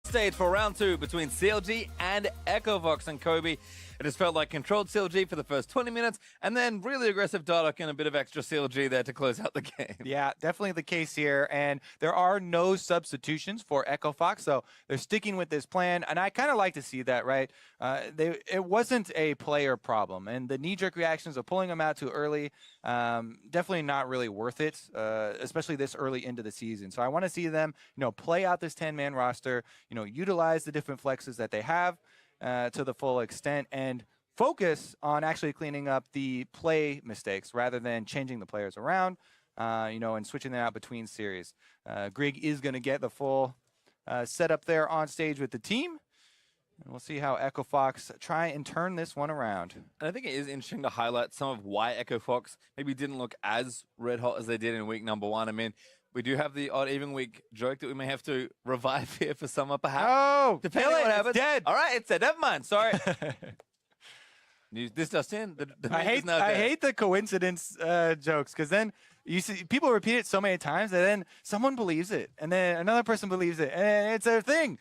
Stage for round 2 between CLG and EchoVox and Kobe. It has felt like controlled CLG for the first 20 minutes, and then really aggressive Dardock and a bit of extra CLG there to close out the game. Yeah, definitely the case here, and there are no substitutions for EchoVox, so they're sticking with this plan, and I kind of like to see that, right? It wasn't a player problem, and the knee-jerk reactions of pulling them out too early, definitely not really worth it, especially this early into the season. So I want to see them, play out this 10-man roster, utilize the different flexes that they have to the full extent, and focus on actually cleaning up the play mistakes rather than changing the players around, and switching them out between series. Grig is going to get the full setup there on stage with the team. And we'll see how EchoVox try and turn this one around. And I think it is interesting to highlight some of why EchoVox maybe didn't look as red hot as they did in week number 1. I mean, we do have the odd even week joke that we may have to revive here for summer, perhaps. Oh, depending on what happens. It's dead. All right, it's dead. Never mind. Sorry. This just in. I hate the coincidence jokes, because then you see people repeat it so many times that then someone believes it, and then another person believes it, and it's a thing.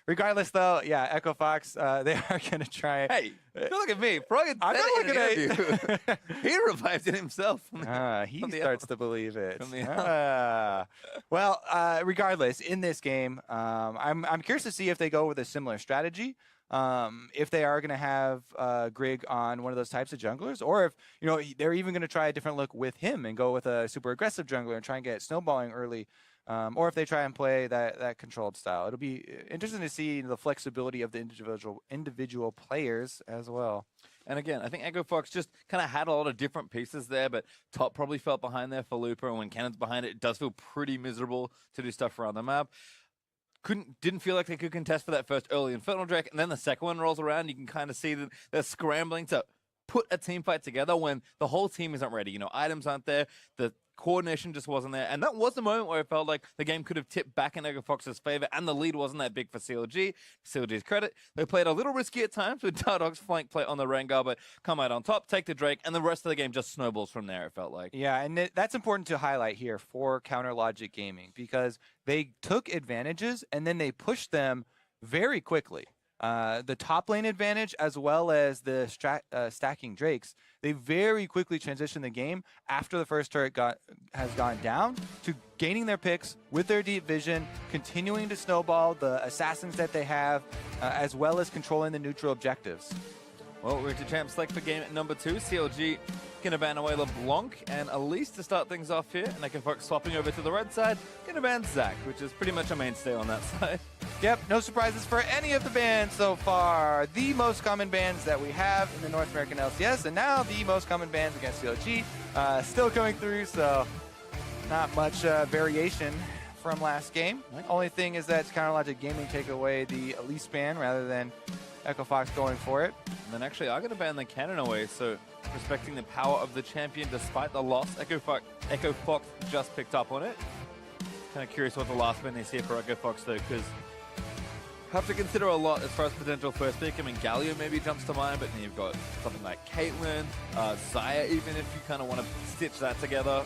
Regardless, though, yeah, EchoVox, they are going to try. Hey, don't look at me. I'm not looking at you. He revived it himself. He starts to believe it. Well, regardless, in this game, I'm curious to see if they go with a similar strategy. If they are going to have Grig on one of those types of junglers, or if they're even going to try a different look with him and go with a super aggressive jungler and try and get snowballing early, or if they try and play that controlled style. It'll be interesting to see the flexibility of the individual players as well. And again, I think EchoVox just kind of had a lot of different pieces there, but top probably felt behind there for Looper, and when Cannon's behind it, it does feel pretty miserable to do stuff around the map. Didn't feel like they could contest for that first early Infernal Drake, and then the second one rolls around. You can kind of see that they're scrambling to put a team fight together when the whole team isn't ready. Items aren't there, the coordination just wasn't there, and that was the moment where it felt like the game could have tipped back in EchoVox's favor, and the lead wasn't that big for CLG. CLG's credit, they played a little risky at times with Dardock's flank play on the Rengar, but come out on top, take the Drake, and the rest of the game just snowballs from there, it felt like. Yeah, and that's important to highlight here for Counter Logic Gaming, because they took advantages and then they pushed them very quickly. The top lane advantage, as well as the stacking Drakes, they very quickly transitioned the game after the first turret has gone down to gaining their picks with their deep vision, continuing to snowball the assassins that they have, as well as controlling the neutral objectives. Well, we're into Champ Select for game number 2. CLG going to ban away LeBlanc and Elise to start things off here. And EchoVox swapping over to the red side, going to ban Zac, which is pretty much a mainstay on that side. Yep, no surprises for any of the bans so far. The most common bans that we have in the North American LCS, and now the most common bans against CLG still coming through, so not much variation from last game. Only thing is that Counter Logic Gaming take away the Elise ban rather than EchoVox going for it. And then actually I'm going to ban the cannon away, so respecting the power of the champion despite the loss. EchoVox just picked up on it. Kind of curious what the last ban is here for EchoVox though, because have to consider a lot as far as potential first pick. I mean, Galio maybe jumps to mind, but then you've got something like Caitlyn, Xayah, even if you kind of want to stitch that together.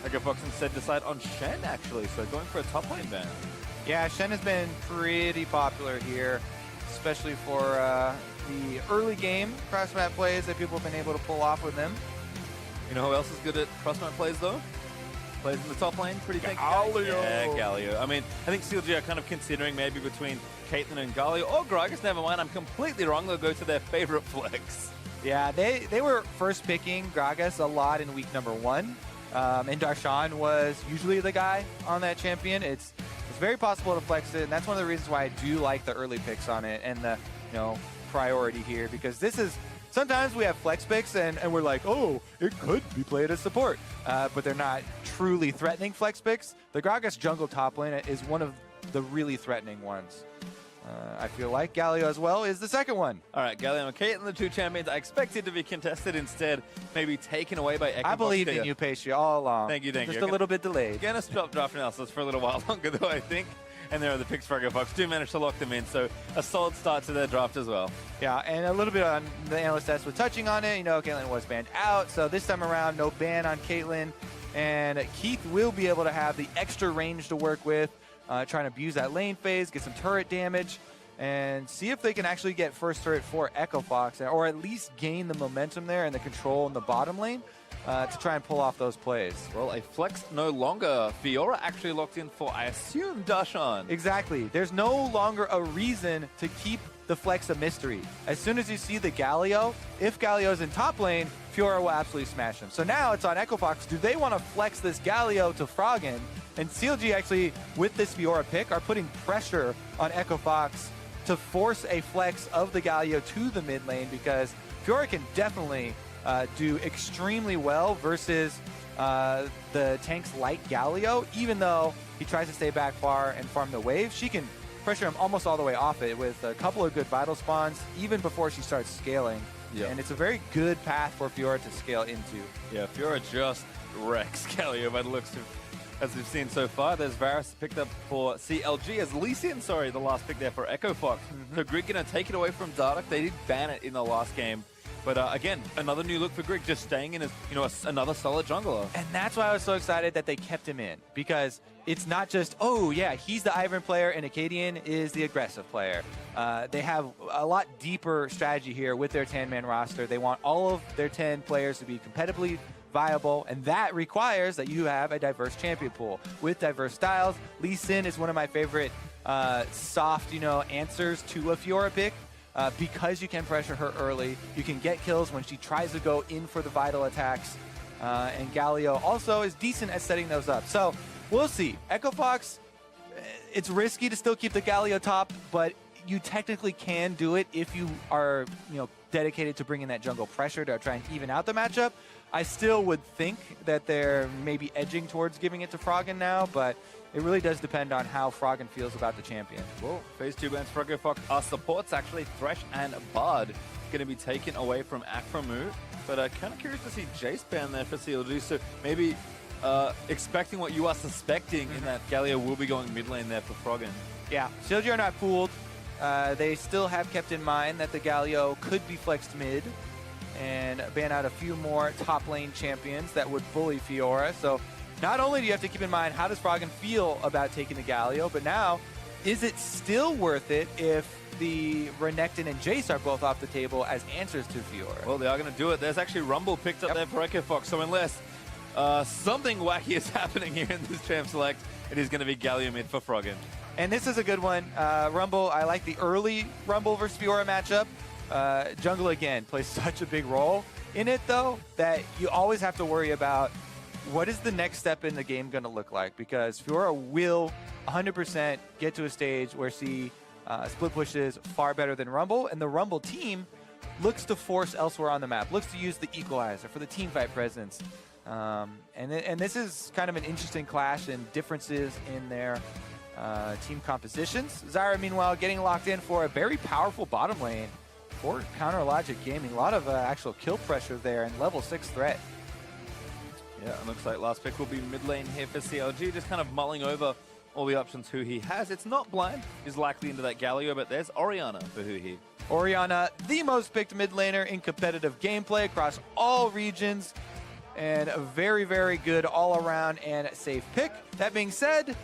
EchoVox instead decide on Shen, actually, so going for a top lane ban. Yeah, Shen has been pretty popular here, especially for the early game cross-map plays that people have been able to pull off with them. You know who else is good at cross-map plays, though? Plays in the top lane, pretty thick. Galio! Yeah, Galio. I mean, I think CLG are kind of considering maybe between Caitlyn and Galio, or Gragas, never mind, I'm completely wrong, they'll go to their favorite flex. Yeah, they were first picking Gragas a lot in week number 1, and Darshan was usually the guy on that champion. It's very possible to flex it, and that's one of the reasons why I do like the early picks on it and the priority here, because this is sometimes we have flex picks and we're like, oh, it could be played as support, but they're not truly threatening flex picks. The Gragas jungle top lane is one of the really threatening ones. I feel like Galio as well is the second one. All right, Galio and Kate and the two champions. I expected to be contested, instead maybe taken away by EchoVox. I believed in you, Patria, all along. Thank you. Just a little bit delayed. Gonna stop draft analysis for a little while longer, though, I think. And there are the picks for EchoVox. Do manage to lock them in, so a solid start to their draft as well. Yeah, and a little bit on the analyst test was touching on it. Caitlyn was banned out, so this time around, no ban on Caitlyn. And Keith will be able to have the extra range to work with. trying to abuse that lane phase, get some turret damage, and see if they can actually get first turret for Echo Fox, or at least gain the momentum there and the control in the bottom lane to try and pull off those plays. Well, a flex no longer. Fiora actually locked in for, I assume, Dashan. Exactly. There's no longer a reason to keep the flex a mystery. As soon as you see the Galio, if Galio's in top lane, Fiora will absolutely smash him. So now it's on Echo Fox. Do they want to flex this Galio to Froggen? And CLG actually, with this Fiora pick, are putting pressure on Echo Fox to force a flex of the Galio to the mid lane, because Fiora can definitely do extremely well versus the tank's light Galio. Even though he tries to stay back far and farm the wave, she can pressure him almost all the way off it with a couple of good vital spawns even before she starts scaling. And it's a very good path for Fiora to scale into. Yeah, Fiora just wrecks Galio by the looks of, as we've seen so far. There's Varus picked up for CLG as Lee Sin, sorry, the last pick there for Echo Fox. So Grig gonna take it away from Dardoch. They did ban it in the last game. But again, another new look for Grig, just staying in as, another solid jungler. And that's why I was so excited that they kept him in, because it's not just, oh yeah, he's the Ivern player and Acadian is the aggressive player. They have a lot deeper strategy here with their 10-man roster. They want all of their 10 players to be competitively viable, and that requires that you have a diverse champion pool with diverse styles. Lee Sin is one of my favorite soft, answers to a Fiora pick. Because you can pressure her early, you can get kills when she tries to go in for the vital attacks, and Galio also is decent at setting those up. So we'll see. Echo Fox, it's risky to still keep the Galio top, but you technically can do it if you are dedicated to bringing that jungle pressure to try and even out the matchup. I still would think that they're maybe edging towards giving it to Froggen now, but it really does depend on how Froggen feels about the champion. Well, phase 2 bans for Echo Fox are supports, actually. Thresh and Bard going to be taken away from Akramu. But kind of curious to see Jace ban there for CLG. So maybe expecting what you are suspecting in that Galio will be going mid lane there for Froggen. Yeah, CLG are not fooled. They still have kept in mind that the Galio could be flexed mid and ban out a few more top lane champions that would bully Fiora. So not only do you have to keep in mind how does Froggen feel about taking the Galio, but now, is it still worth it if the Renekton and Jace are both off the table as answers to Fiora? Well, they are going to do it. There's actually Rumble picked up there for Echo Fox. So unless something wacky is happening here in this champ select, it is going to be Galio mid for Froggen. And this is a good one. Rumble, I like the early Rumble versus Fiora matchup. Jungle, again, plays such a big role in it, though, that you always have to worry about what is the next step in the game going to look like, because Fiora will 100% get to a stage where she split pushes far better than Rumble, and the Rumble team looks to force elsewhere on the map, looks to use the equalizer for the teamfight presence. And this is kind of an interesting clash and differences in their team compositions. Zyra, meanwhile, getting locked in for a very powerful bottom lane for Counter Logic Gaming. A lot of actual kill pressure there and level 6 threat. Yeah, it looks like last pick will be mid lane here for CLG, just kind of mulling over all the options who he has. It's not blind, he's likely into that Galio, but there's Orianna for who he. Orianna, the most picked mid laner in competitive gameplay across all regions, and a very, very good all-around and safe pick. That being said,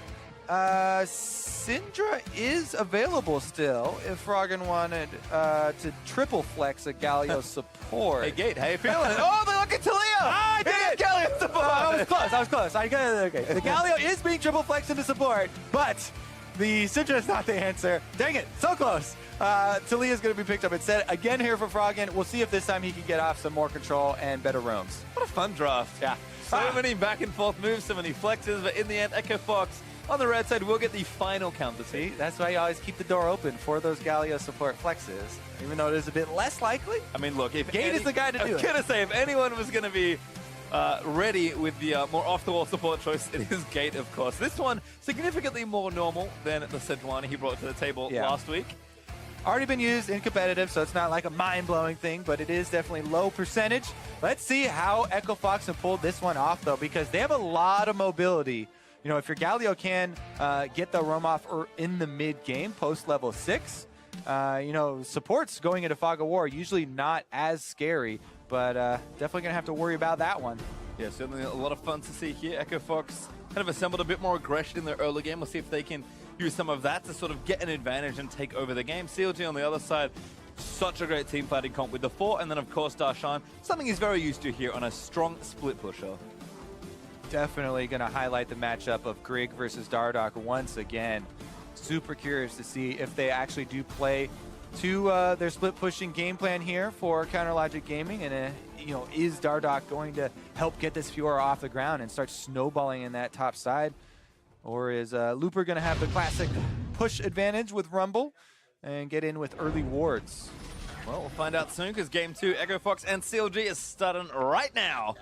Syndra is available still if Froggen wanted to triple flex a Galio support. Hey, Gate, how you feeling? Oh, they're looking to Leo! I did it! Galio support! I was close. Okay. The Galio is being triple flexed into support, but the Syndra is not the answer. Dang it, so close. Talia is going to be picked up instead. Again here for Froggen. We'll see if this time he can get off some more control and better roams. What a fun draft. Yeah. So many back and forth moves, so many flexes, but in the end, Echo Fox on the red side will get the final counter. See, that's why you always keep the door open for those Galio support flexes, even though it is a bit less likely. I mean, look, if Gate is the guy to do it. I was going to say, if anyone was going to be ready with the more off-the-wall support choice, it is Gate, of course. This one, significantly more normal than the Sejuani he brought to the table last week. Already been used in competitive, so it's not like a mind-blowing thing, but it is definitely low percentage. Let's see how Echo Fox can pull this one off, though, because they have a lot of mobility. You know, if your Galio can get the roam off in the mid-game, post-level 6, you know, supports going into Fog of War usually not as scary, but definitely going to have to worry about that one. Yeah, certainly a lot of fun to see here. Echo Fox kind of assembled a bit more aggression in the early game. We'll see if they can use some of that to sort of get an advantage and take over the game. CLG on the other side, such a great team fighting comp with the 4, and then of course Darshan, something he's very used to here on a strong split pusher. Definitely going to highlight the matchup of Grig versus Dardoch once again. Super curious to see if they actually do play to their split pushing game plan here for Counter Logic Gaming, and you know, is Dardoch going to help get this Fiora off the ground and start snowballing in that top side, or is Looper going to have the classic push advantage with Rumble and get in with early wards? Well, we'll find out soon, because game 2, Echo Fox and CLG is starting right now.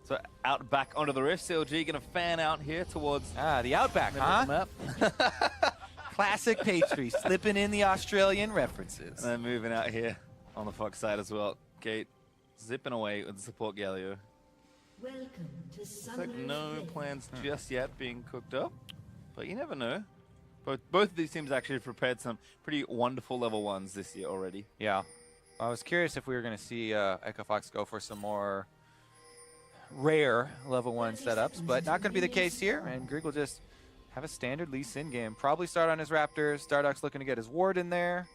So out back onto the rift, CLG going to fan out here towards the outback, huh? Map. Classic pastry, slipping in the Australian references. And then moving out here on the Fox side as well. Gate zipping away with the support Galio. Welcome to Looks like no plans just yet being cooked up, but you never know. Both of these teams actually have prepared some pretty wonderful level 1s this year already. Yeah. I was curious if we were going to see Echo Fox go for some more rare level 1 setups, but not going to be the case here, and Grig will just have a standard Lee Sin game. Probably start on his Raptors. Dardoch's looking to get his ward in there.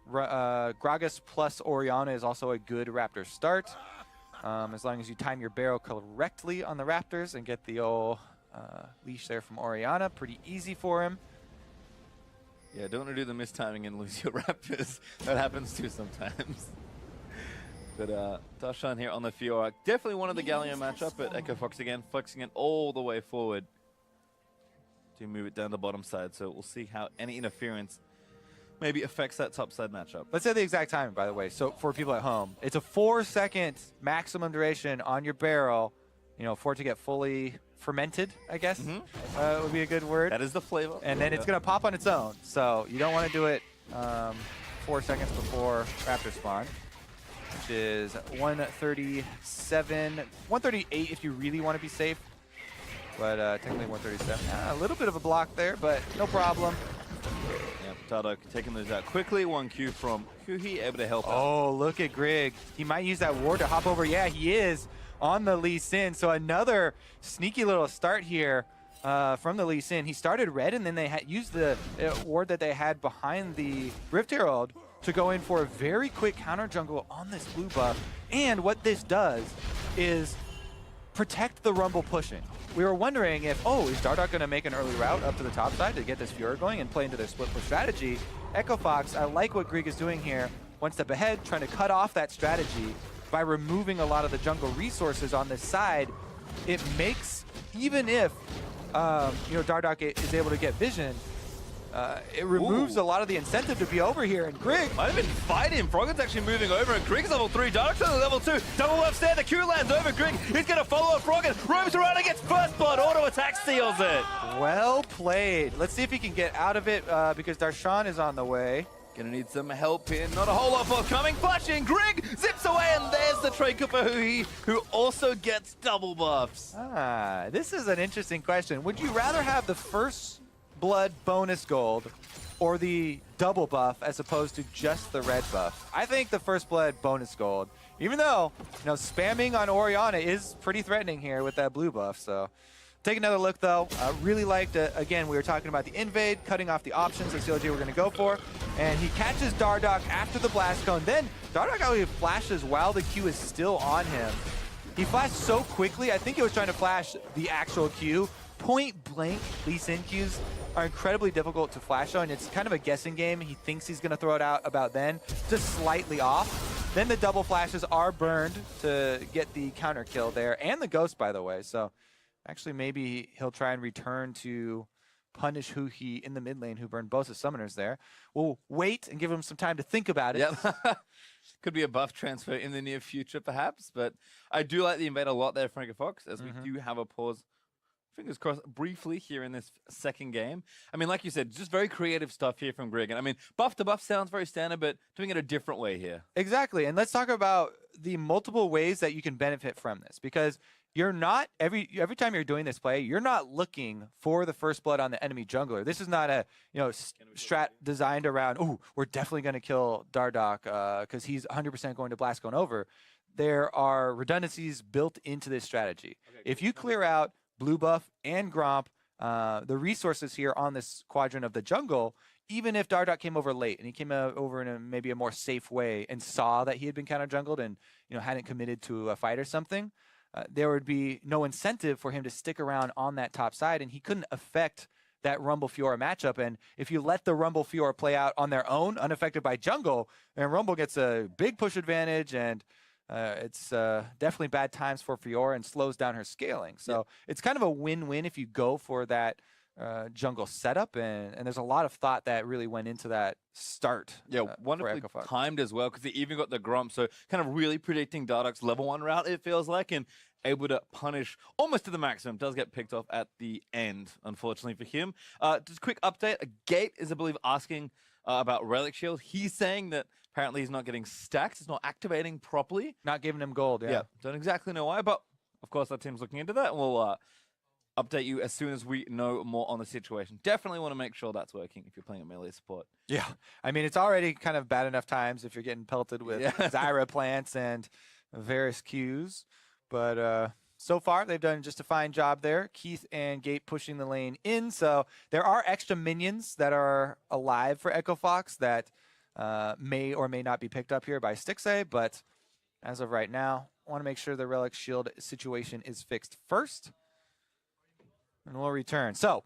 Gragas plus Orianna is also a good Raptor start, as long as you time your barrel correctly on the Raptors and get the old leash there from Orianna. Pretty easy for him. Yeah, don't want to do the mistiming and lose your Raptors. That happens too sometimes. But Darshan here on the Fiora. Definitely one of the Gallion matchup, but Echo Fox again, flexing it all the way forward to move it down the bottom side. So we'll see how any interference maybe affects that top side matchup. Let's say the exact timing, by the way. So for people at home, it's a 4-second maximum duration on your barrel, you know, for it to get fully fermented, I guess, would be a good word. That is the flavor. And then it's going to pop on its own. So you don't want to do it 4 seconds before Raptor spawn, which is 137, 138 if you really want to be safe. But technically 137. A little bit of a block there, but no problem. Yeah, Dardoch taking those out quickly. 1Q from Huhi, able to help out. Oh, look at Grig. He might use that ward to hop over. Yeah, he is on the Lee Sin. So another sneaky little start here from the Lee Sin. He started red, and then they used the ward that they had behind the Rift Herald to go in for a very quick counter jungle on this blue buff. And what this does is protect the Rumble pushing. We were wondering if, is Dardoch going to make an early route up to the top side to get this Fiora going and play into their split push strategy? Echo Fox, I like what Grig is doing here. One step ahead, trying to cut off that strategy by removing a lot of the jungle resources on this side. It makes, even if Dardoch is able to get vision, it removes a lot of the incentive to be over here, and Grig might have been fighting. Froggen's actually moving over, and Grig's level 3. Dardoch's on level 2. Double left there. The Q lands over Grig. He's going to follow up Froggen. Roams around and gets first blood. Auto attack steals it. Well played. Let's see if he can get out of it because Darshan is on the way. Gonna need some help here. Not a whole lot forthcoming. Flashing. Grig zips away, and there's the Trade Cooper who also gets double buffs. This is an interesting question. Would you rather have the first blood bonus gold or the double buff as opposed to just the red buff? I think the first blood bonus gold, even though, spamming on Orianna is pretty threatening here with that blue buff. So take another look though. Really liked, again, we were talking about the invade, cutting off the options that CLG were going to go for. And he catches Dardoch after the blast cone. Then Dardoch actually flashes while the Q is still on him. He flashed so quickly, I think he was trying to flash the actual Q. Point blank, Lee Sin Qs are incredibly difficult to flash on. It's kind of a guessing game. He thinks he's going to throw it out about then, just slightly off. Then the double flashes are burned to get the counter kill there, and the ghost, by the way. So actually maybe he'll try and return to punish Huhi in the mid lane, who burned both his summoners there. We'll wait and give him some time to think about it. Yep. Could be a buff transfer in the near future, perhaps. But I do like the invade a lot there, Frankie Fox, as we do have a pause, fingers crossed, briefly here in this second game. I mean, like you said, just very creative stuff here from Grig. And I mean, buff to buff sounds very standard, but doing it a different way here. Exactly. And let's talk about the multiple ways that you can benefit from this, because you're not, every time you're doing this play, you're not looking for the first blood on the enemy jungler. This is not a strat designed around, we're definitely going to kill Dardoch because he's 100% going to blast going over. There are redundancies built into this strategy. Okay, if you clear out blue buff, and Gromp, the resources here on this quadrant of the jungle, even if Dardoch came over late and he came over in maybe a more safe way and saw that he had been counter jungled and hadn't committed to a fight or something, there would be no incentive for him to stick around on that top side, and he couldn't affect that Rumble Fiora matchup. And if you let the Rumble Fiora play out on their own, unaffected by jungle, then Rumble gets a big push advantage, and it's definitely bad times for Fiora and slows down her scaling. So it's kind of a win-win if you go for that jungle setup, and there's a lot of thought that really went into that start. Wonderfully timed as well, because they even got the Gromp, so kind of really predicting Dardoch's level 1 route, it feels like, and able to punish almost to the maximum. Does get picked off at the end, unfortunately for him. Just a quick update. Gate is, I believe, asking about Relic Shield. He's saying that apparently he's not getting stacks. It's not activating properly. Not giving him gold, yeah. Don't exactly know why, but of course our team's looking into that, and we'll update you as soon as we know more on the situation. Definitely want to make sure that's working if you're playing a melee support. Yeah, I mean, it's already kind of bad enough times if you're getting pelted with Zyra plants and various Qs. But so far, they've done just a fine job there. Keith and Gate pushing the lane in. So there are extra minions that are alive for Echo Fox that may or may not be picked up here by Stixxay. But as of right now, I want to make sure the Relic Shield situation is fixed first. And we'll return. So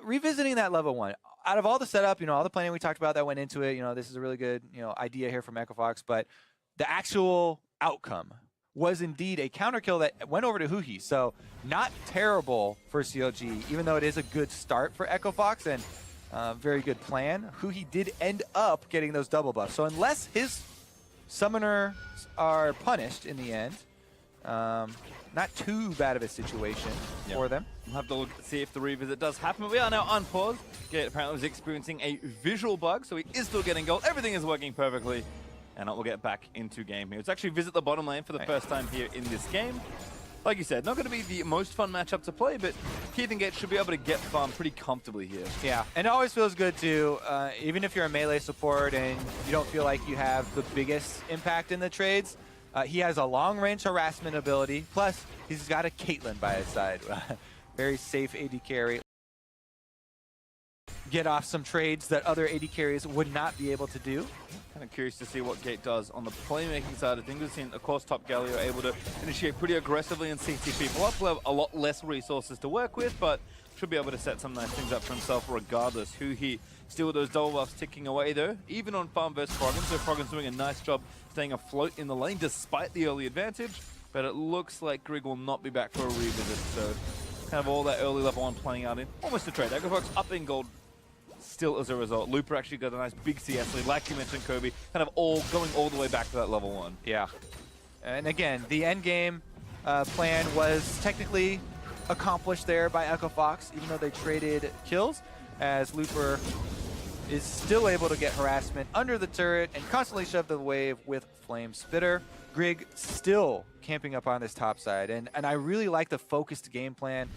revisiting that level 1. Out of all the setup, all the planning we talked about that went into it, this is a really good, idea here from Echo Fox. But the actual outcome was indeed a counter kill that went over to Huhi. So not terrible for CLG, even though it is a good start for Echo Fox and very good plan. Huhi did end up getting those double buffs. So unless his summoners are punished in the end, not too bad of a situation for them. We'll have to look see if the revisit does happen. We are now unpaused. Gate apparently was experiencing a visual bug, so he is still getting gold. Everything is working perfectly. And we'll get back into game here. Let's actually visit the bottom lane for the first time here in this game. Like you said, not going to be the most fun matchup to play, but Keith and Gate should be able to get farm pretty comfortably here. Yeah, and it always feels good to, even if you're a melee support and you don't feel like you have the biggest impact in the trades, he has a long-range harassment ability, plus he's got a Caitlyn by his side. Very safe AD carry. Get off some trades that other AD carries would not be able to do. Kind of curious to see what Gate does on the playmaking side of things. We've seen, of course, Top Galio able to initiate pretty aggressively and CT people up. We'll have a lot less resources to work with, but should be able to set some nice things up for himself regardless. Huhi still with those double buffs ticking away though, even on farm versus Froggen. So Froggen's doing a nice job staying afloat in the lane despite the early advantage, but it looks like Grig will not be back for a revisit. So kind of all that early level 1 playing out in almost a trade. Echo Fox up in gold still as a result. Looper actually got a nice big CS lead, like you mentioned, Kobe, kind of all going all the way back to that level 1. Yeah. And again, the end game plan was technically accomplished there by Echo Fox, even though they traded kills, as Looper is still able to get harassment under the turret and constantly shove the wave with Flame Spitter. Grig still camping up on this top side, and I really like the focused game plan.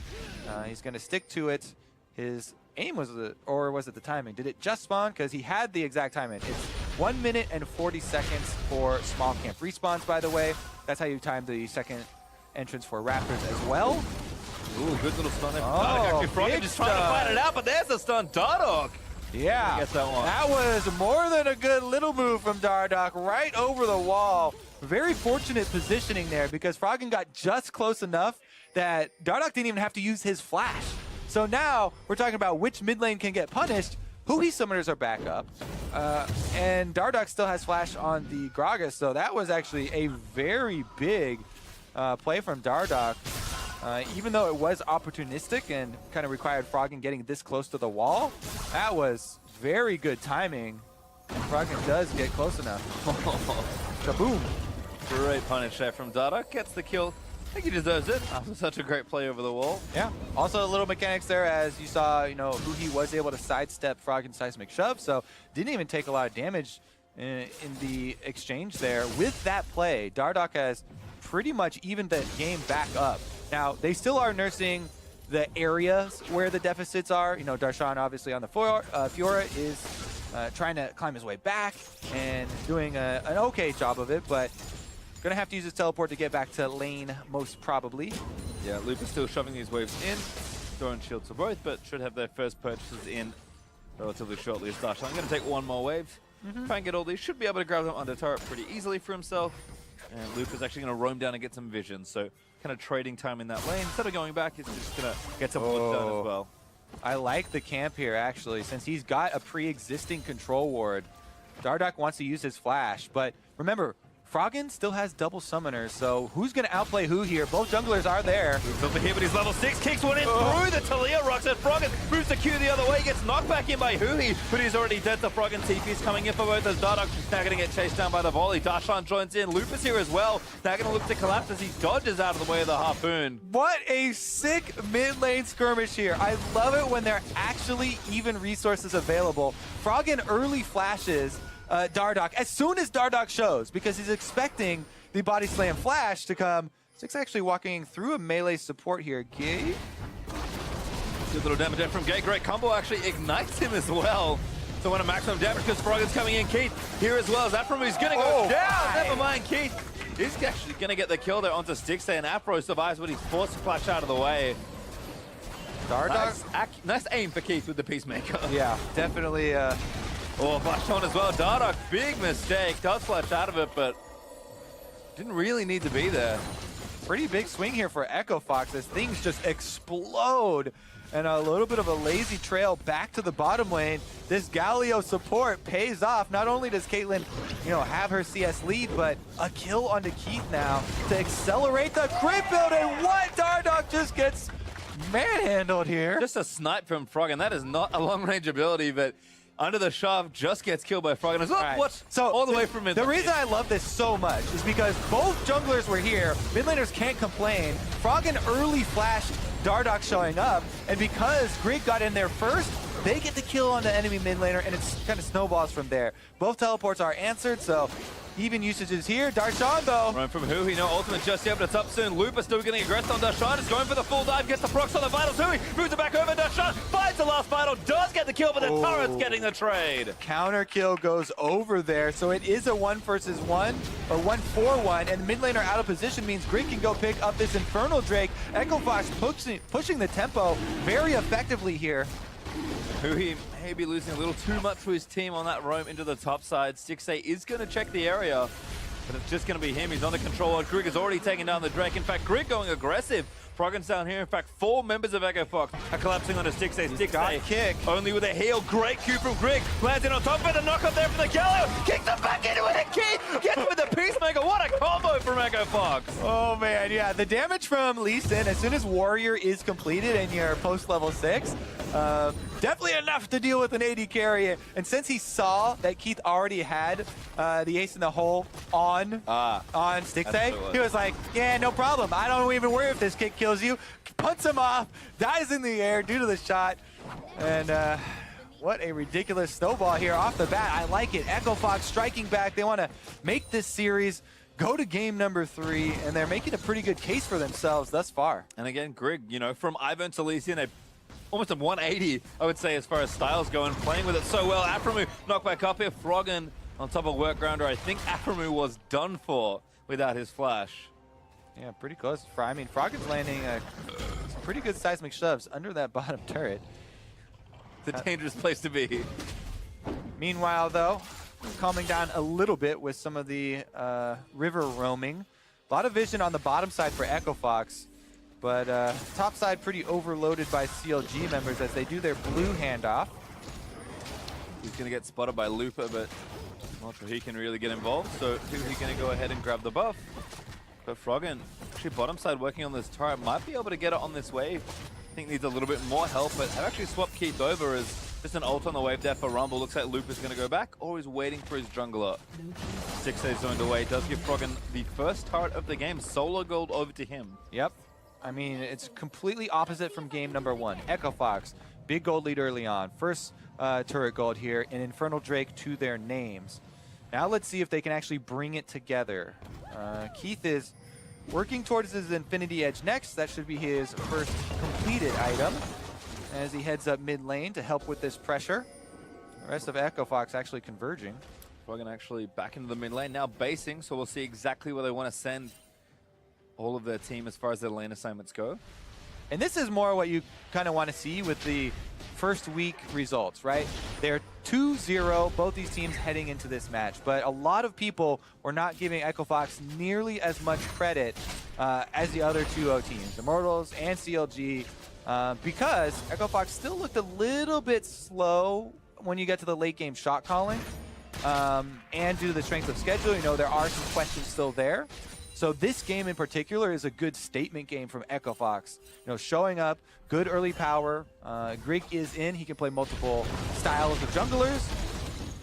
He's going to stick to it. His aim was, or was it the timing? Did it just spawn? Because he had the exact timing. It's 1 minute and 40 seconds for small camp respawns, by the way. That's how you time the second entrance for Raptors as well. Ooh, good little stun there. Oh, Froggen just trying to fight it out, but there's a stun. Dardoch. Yeah, gets that one. That was more than a good little move from Dardoch, right over the wall. Very fortunate positioning there because Froggen got just close enough that Dardoch didn't even have to use his flash. So now we're talking about which mid lane can get punished. Huhi summoners are back up, and Dardoch still has flash on the Gragas, so that was actually a very big play from Dardoch. Even though it was opportunistic and kind of required Froggen getting this close to the wall, that was very good timing. And Froggen does get close enough. Kaboom! Great punish there from Dardoch. Gets the kill. I think he deserves it after such a great play over the wall. Yeah. Also, a little mechanics there, as you saw, Huhi was able to sidestep Froggen's seismic shove, so didn't even take a lot of damage in the exchange there. With that play, Dardoch has pretty much evened the game back up. Now, they still are nursing the areas where the deficits are. Darshan, obviously, on the Fiora is trying to climb his way back and doing an okay job of it, but Gonna have to use his teleport to get back to lane, most probably. Yeah, Loop is still shoving these waves in. Throwing shields for both, but should have their first purchases in relatively shortly as Darshan. I'm going to take one more wave. Try and get all these. Should be able to grab them under turret pretty easily for himself. And Loop is actually going to roam down and get some vision. So kind of trading time in that lane. Instead of going back, he's just going to get some wood done as well. I like the camp here, actually, since he's got a pre-existing control ward. Dardoch wants to use his flash, but remember, Froggen still has double summoners, so who's going to outplay who here? Both junglers are there. Moves over here, but he's level 6, kicks one in through the Talia rocks at Froggen, moves the Q the other way, gets knocked back in by Huhi, but he's already dead to Froggen. TP's coming in for both as Dardoch now going to get chased down by the volley. Darshan joins in, Lupus here as well, now going to look to collapse as he dodges out of the way of the harpoon. What a sick mid lane skirmish here. I love it when there are actually even resources available. Froggen early flashes Dardoch as soon as Dardoch shows, because he's expecting the body slam flash to come. Six actually walking through a melee support here. Gay. Good little damage there from Gay. Great combo actually ignites him as well. So when a maximum damage because Froggen's coming in. Keith here as well as Afromu's gonna go down. Never mind, Keith. He's actually gonna get the kill there onto Stixay, and Afro survives, but he's forced to flash out of the way. Dardoch. Nice aim for Keith with the Peacemaker. Yeah, definitely. Oh, flash on as well. Dardoch, big mistake. Does flash out of it, but didn't really need to be there. Pretty big swing here for Echo Fox as things just explode. And a little bit of a lazy trail back to the bottom lane. This Galio support pays off. Not only does Caitlyn, have her CS lead, but a kill onto Keith now to accelerate the crit build. And what? Dardoch just gets manhandled here. Just a snipe from Froggen. That is not a long-range ability, but under the shove, just gets killed by Froggen. All the way from mid. The reason I love this so much is because both junglers were here. Mid laners can't complain. Froggen early flashed Dardoch showing up, and because Grig got in there first, they get the kill on the enemy mid laner, and it's kind of snowballs from there. Both teleports are answered, so even usages here. Darshan, though. Run from Huhi, no ultimate just yet, but it's up soon. Lupus still getting aggressed on Darshan. Is going for the full dive, gets the procs on the vitals. Huhi moves it back over. Darshan finds the last vital, does get the kill, but the turret's getting the trade. Counter kill goes over there, so it is a 1 versus 1, or 1 for 1, and the mid laner out of position means Grig can go pick up this Infernal Drake. Echo Fox pushing the tempo very effectively here. Huhi may be losing a little too much to his team on that roam into the top side. Stixay is going to check the area, but it's just going to be him. He's on the control. Grig has already taken down the Drake. In fact, Grig going aggressive. Froggen's down here. In fact, 4 members of Echo Fox are collapsing onto Stixay. Stixay kick. Only with a heal. Great Q from Grig. Lands in on top of it. The knock up there from the Galio. Kicks him back into it. And Keith gets him with the Peacemaker. What a combo from Echo Fox. Oh, man. Yeah, the damage from Lee Sin, as soon as Warrior is completed and you're post level 6, definitely enough to deal with an AD carry. And since he saw that Keith already had the ace in the hole on Stixay, he was like, yeah, no problem. I don't even worry if this kick kills you. Punts him off, dies in the air due to the shot. And what a ridiculous snowball here off the bat. I like it. Echo Fox striking back. They want to make this series go to game number 3, and they're making a pretty good case for themselves thus far. And again, Grig, from Ivern to Lee Sin, almost a 180, I would say, as far as styles go, and playing with it so well. Afromu knocked back up here. Froggen on top of Workgrounder. I think Afromu was done for without his flash. Yeah, pretty close. Froggen's landing some pretty good seismic shoves under that bottom turret. It's a dangerous place to be. Meanwhile, though, calming down a little bit with some of the river roaming. A lot of vision on the bottom side for Echo Fox. But top side pretty overloaded by CLG members as they do their blue handoff. He's going to get spotted by Lupa, but I'm not sure he can really get involved. So he's going to go ahead and grab the buff. But Froggen, actually bottom side working on this turret, might be able to get it on this wave. I think needs a little bit more help, but I've actually swapped Keith over as just an ult on the wave there for Rumble. Looks like Lupa's going to go back, or he's waiting for his jungler. Stixay zoned away. Does give Froggen the first turret of the game. Solo gold over to him. Yep. I mean, it's completely opposite from game number 1. Echo Fox, big gold lead early on. First turret gold here, and Infernal Drake to their names. Now let's see if they can actually bring it together. Keith is working towards his Infinity Edge next. That should be his first completed item as he heads up mid lane to help with this pressure. The rest of Echo Fox actually converging. Froggen actually back into the mid lane, now basing, so we'll see exactly where they want to send all of their team as far as their lane assignments go. And this is more what you kind of want to see with the first week results, right? They're 2-0, both these teams heading into this match. But a lot of people were not giving Echo Fox nearly as much credit as the other 2-0 teams, Immortals and CLG, because Echo Fox still looked a little bit slow when you get to the late game shot calling. And due to the strength of schedule, you know, there are some questions still there. So this game in particular is a good statement game from Echo Fox. You know, showing up, good early power. Grig is in. He can play multiple styles of junglers.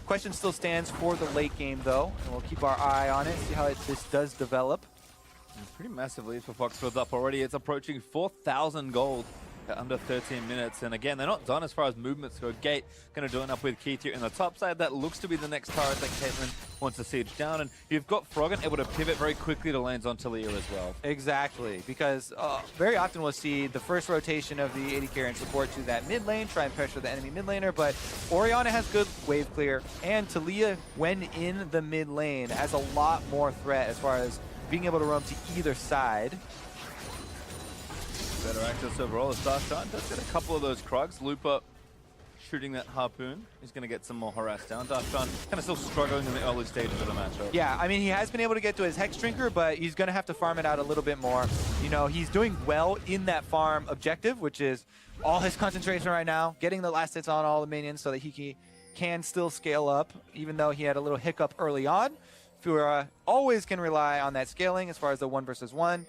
Question still stands for the late game, though. And we'll keep our eye on it, see how this does develop. Pretty massive lead for Fox builds up already. It's approaching 4,000 gold at under 13 minutes. And again, they're not done as far as movements go. Gate going to join up with Keith here in the top side. That looks to be the next turret that Caitlyn wants to siege down. And you've got Froggen able to pivot very quickly to lanes on Talia as well. Exactly, because very often we'll see the first rotation of the AD carry and support to that mid lane, try and pressure the enemy mid laner, but Orianna has good wave clear, and Talia, when in the mid lane, has a lot more threat as far as being able to roam to either side. Better access overall as Darshan does get a couple of those Krugs. Looper shooting that harpoon. He's going to get some more harass down. Darshan kind of still struggling in the early stages of the matchup. Yeah, I mean, he has been able to get to his Hex Drinker, but he's going to have to farm it out a little bit more. You know, he's doing well in that farm objective, which is all his concentration right now, getting the last hits on all the minions so that he can still scale up, even though he had a little hiccup early on. Fiora always can rely on that scaling as far as the 1 versus 1.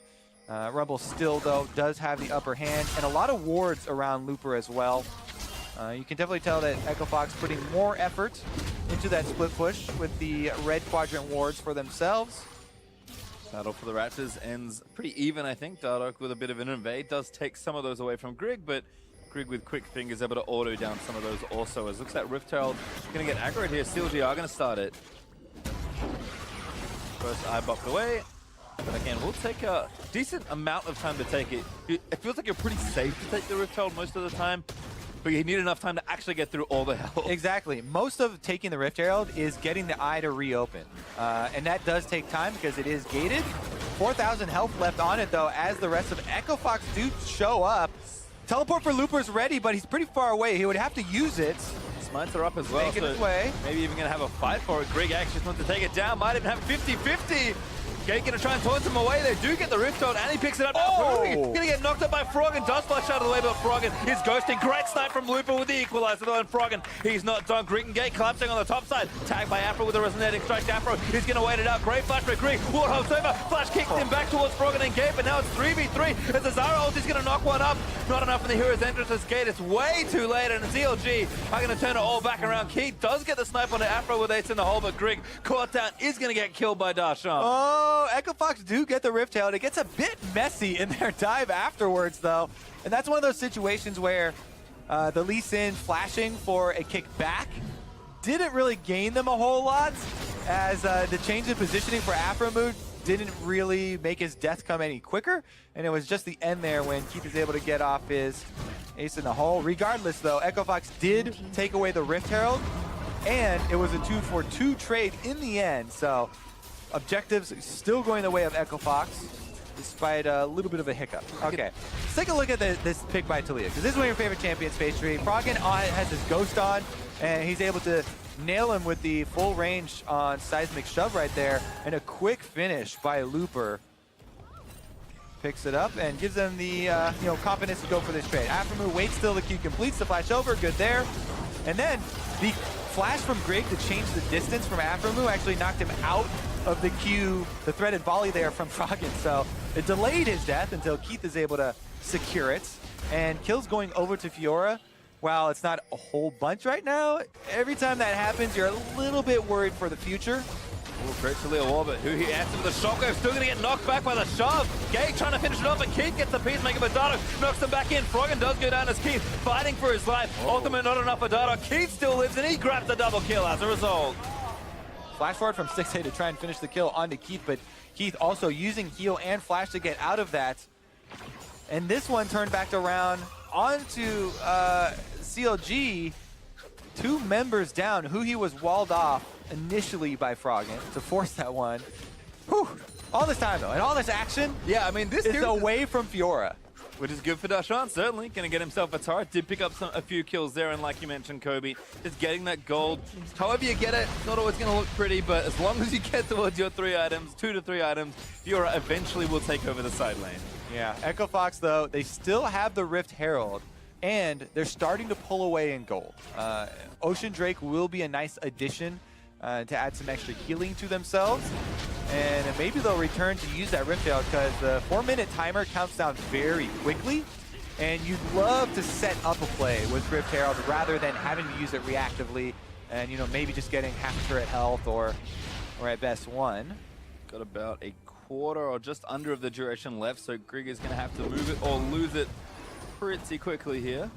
Rumble still, though, does have the upper hand, and a lot of wards around Looper as well. You can definitely tell that Echo Fox putting more effort into that split push with the red quadrant wards for themselves. Battle for the Raptors ends pretty even, I think. Dardoch with a bit of an invade does take some of those away from Grig, but Grig with quick fingers able to auto down some of those also. As looks like Rift Herald going to get aggroed here. CLG are going to start it. First eye buffed away. But again, we'll take a decent amount of time to take it. It feels like you're pretty safe to take the Rift Herald most of the time, but you need enough time to actually get through all the health. Exactly. Most of taking the Rift Herald is getting the eye to reopen. And that does take time because it is gated. 4,000 health left on it, though, as the rest of Echo Fox do show up. Teleport for Looper's ready, but he's pretty far away. He would have to use it. Smites are up as well. Making his way. Maybe even going to have a fight for it. Grig actually wants to take it down. Might even have 50-50. Gate going to try and taunt him away. They do get the Rift Herald, and he picks it up. Oh! Going to get knocked up by Froggen. Does flash out of the way, but Froggen is ghosting. Great snipe from Looper with the equalizer, though, and Froggen, he's not done. Grig and Gate collapsing on the top side. Tagged by Afro with a resonating strike. Afro is going to wait it out. Great flash for Grig. Warthog's over. Flash kicks him back towards Froggen and Gate, but now it's 3v3 as the Zara ult is going to knock one up. Not enough in the hero's entrance as Gate. It's way too late, and CLG are going to turn it all back around. Keith does get the snipe onto Afro with ace in the hole, but Grig caught down, is going to get killed by Darshan. Oh, Echo Fox do get the Rift Herald. It gets a bit messy in their dive afterwards, though. And that's one of those situations where the Lee Sin flashing for a kick back didn't really gain them a whole lot, as the change in positioning for Afromood didn't really make his death come any quicker. And it was just the end there when Keith is able to get off his ace in the hole. Regardless, though, Echo Fox did take away the Rift Herald, and it was a 2-for-2 trade in the end. So objectives still going the way of Echo Fox, despite a little bit of a hiccup. Okay, let's take a look at this pick by Talia, because this is one of your favorite champions, Space Tree. Froggen has his Ghost on, and he's able to nail him with the full range on Seismic Shove right there, and a quick finish by Looper. Picks it up and gives them the confidence to go for this trade. Aftermove waits till the Q completes the flash over, good there. And then the flash from Grig to change the distance from Aftermove actually knocked him out of the Q, the threaded volley there from Froggen. So it delayed his death until Keith is able to secure it. And kills going over to Fiora. While it's not a whole bunch right now, every time that happens, you're a little bit worried for the future. Oh, great to Leo Warbit, who he answered with a shockwave, still going to get knocked back by the shove. Gate trying to finish it off, but Keith gets the peacemaker, but Dardoch knocks him back in. Froggen does go down as Keith, fighting for his life. Ultimate not enough for Dardoch. Keith still lives, and he grabs the double kill as a result. Flash forward from 6A to try and finish the kill onto Keith, but Keith also using heal and flash to get out of that. And this one turned back around onto CLG, 2 members down. Who he was walled off initially by Froggen to force that one. Whew. All this time, though, and all this action Yeah, I mean, this is away from Fiora. which is good for Dashan, certainly. Going to get himself a turret. Did pick up a few kills there, and like you mentioned, Kobe, just getting that gold. However you get it, it's not always going to look pretty, but as long as you get towards your 3 items, 2 to 3 items, Fiora eventually will take over the side lane. Yeah, Echo Fox, though, they still have the Rift Herald, and they're starting to pull away in gold. Ocean Drake will be a nice addition to add some extra healing to themselves. And maybe they'll return to use that Rift Herald because the 4-minute timer counts down very quickly. And you'd love to set up a play with Rift Herald rather than having to use it reactively and, you know, maybe just getting half turret health or at best 1. Got about a quarter or just under of the duration left, so Grig is going to have to move it or lose it pretty quickly here.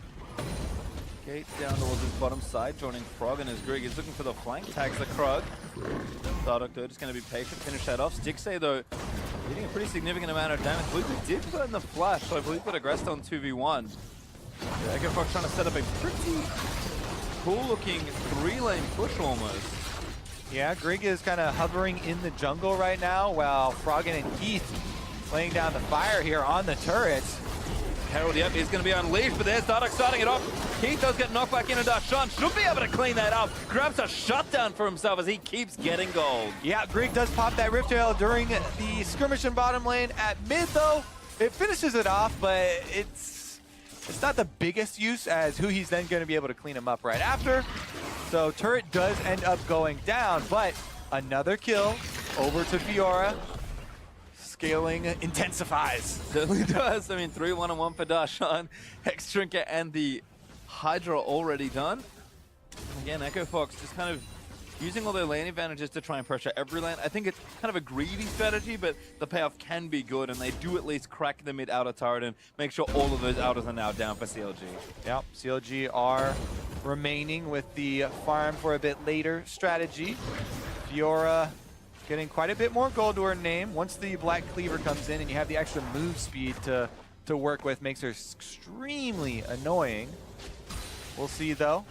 Gate down towards his bottom side, joining Frog, and as Grig is looking for the flank, tags the Krug. Dardock, though, just going to be patient, finish that off. Stixay, though, hitting a pretty significant amount of damage. Blue did put in the flash, so I believe put aggressed on 2v1. Echo Fox trying to set up a pretty cool-looking 3-lane push almost. Yeah, Grig is kind of hovering in the jungle right now while Froggen and Keith laying down the fire here on the turrets. Herald, yep, is going to be unleashed, but there's Dardock starting it off. Keith does get knocked back into Dashan. Should be able to clean that up. Grabs a shutdown for himself as he keeps getting gold. Yeah, Grig does pop that Rift Herald during the skirmish in bottom lane. At mid, though, it finishes it off, but it's not the biggest use as who he's then going to be able to clean him up right after. So turret does end up going down, but another kill over to Fiora. Scaling intensifies. Certainly does. I mean, 3-1-1 for Dashan. Hex Trinket and the Hydra already done. Again, Echo Fox just kind of using all their lane advantages to try and pressure every lane. I think it's kind of a greedy strategy, but the payoff can be good, and they do at least crack the mid-outer turret and make sure all of those outers are now down for CLG. Yep, CLG are remaining with the farm for a bit later strategy. Fiora getting quite a bit more gold to her name. Once the Black Cleaver comes in and you have the extra move speed to work with, makes her extremely annoying. We'll see, though.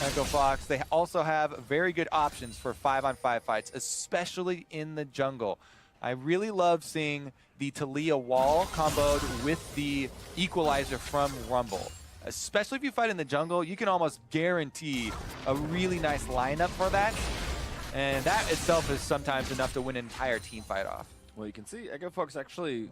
Echo Fox, they also have very good options for 5-on-5 fights, especially in the jungle. I really love seeing the Taliyah wall comboed with the equalizer from Rumble. Especially if you fight in the jungle, you can almost guarantee a really nice lineup for that. And that itself is sometimes enough to win an entire team fight off. Well, you can see Echo Fox actually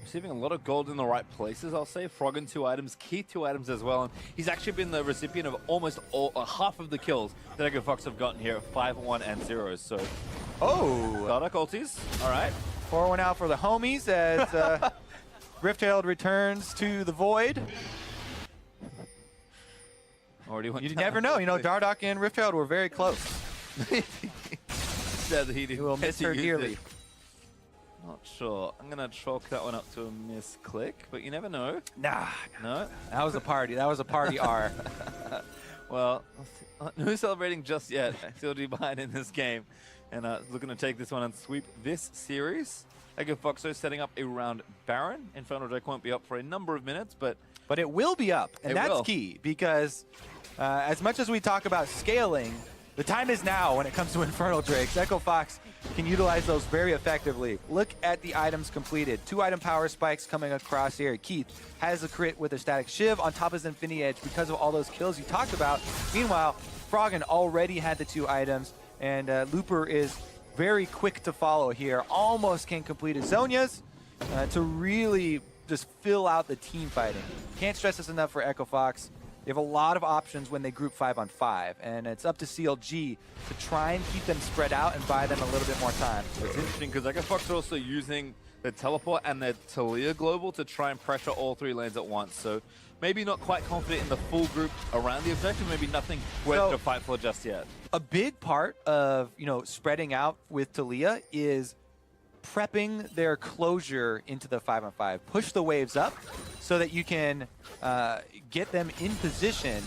receiving a lot of gold in the right places, I'll say. Froggen 2 items, Keith 2 items as well. And he's actually been the recipient of almost half of the kills that Echo Fox have gotten here, 5-1 and 0s. So, Dardock ultis, all right. 4-1 out for the homies as Rift Herald returns to the void. Already went You down. never know. You know, Dardock and Rift Herald were very close. Said that he will miss her dearly. Not sure. I'm going to chalk that one up to a misclick, but you never know. Nah. No? That was a party. That was a party R. Well, no celebrating just yet. CLG behind in this game. And looking to take this one and sweep this series. Echo Foxo setting up a round Baron. Infernal Drake won't be up for a number of minutes, but it will be up. And that's will. key because as much as we talk about scaling, the time is now when it comes to Infernal Drakes. Echo Fox can utilize those very effectively. Look at the items completed. 2 item power spikes coming across here. Keith has a crit with a static shiv on top of his Infinity Edge because of all those kills you talked about. Meanwhile, Froggen already had the 2 items, and Looper is very quick to follow here. Almost can complete his Zonias to really just fill out the team fighting. Can't stress this enough for Echo Fox. They have a lot of options when they group 5-on-5, and it's up to CLG to try and keep them spread out and buy them a little bit more time. it's interesting because Echo Fox are also using their teleport and their Taliyah global to try and pressure all 3 lanes at once. So maybe not quite confident in the full group around the objective, maybe nothing worth to fight for just yet. A big part of, you know, spreading out with Taliyah is prepping their closure into the 5-on-5. Push the waves up so that you can get them in position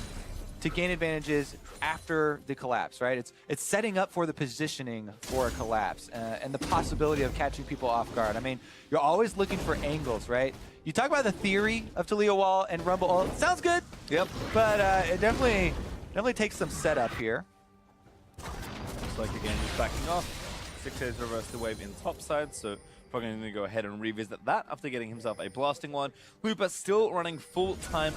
to gain advantages after the collapse, right? It's setting up for the positioning for a collapse and the possibility of catching people off guard. I mean, you're always looking for angles, right? You talk about the theory of Taliyah Wall and Rumble. It sounds good. Yep. But it definitely Definitely takes some setup here. Looks like again he's backing off. 6A's reverse the wave in top side, so probably going to go ahead and revisit that after getting himself a blasting one. Looper still running full-time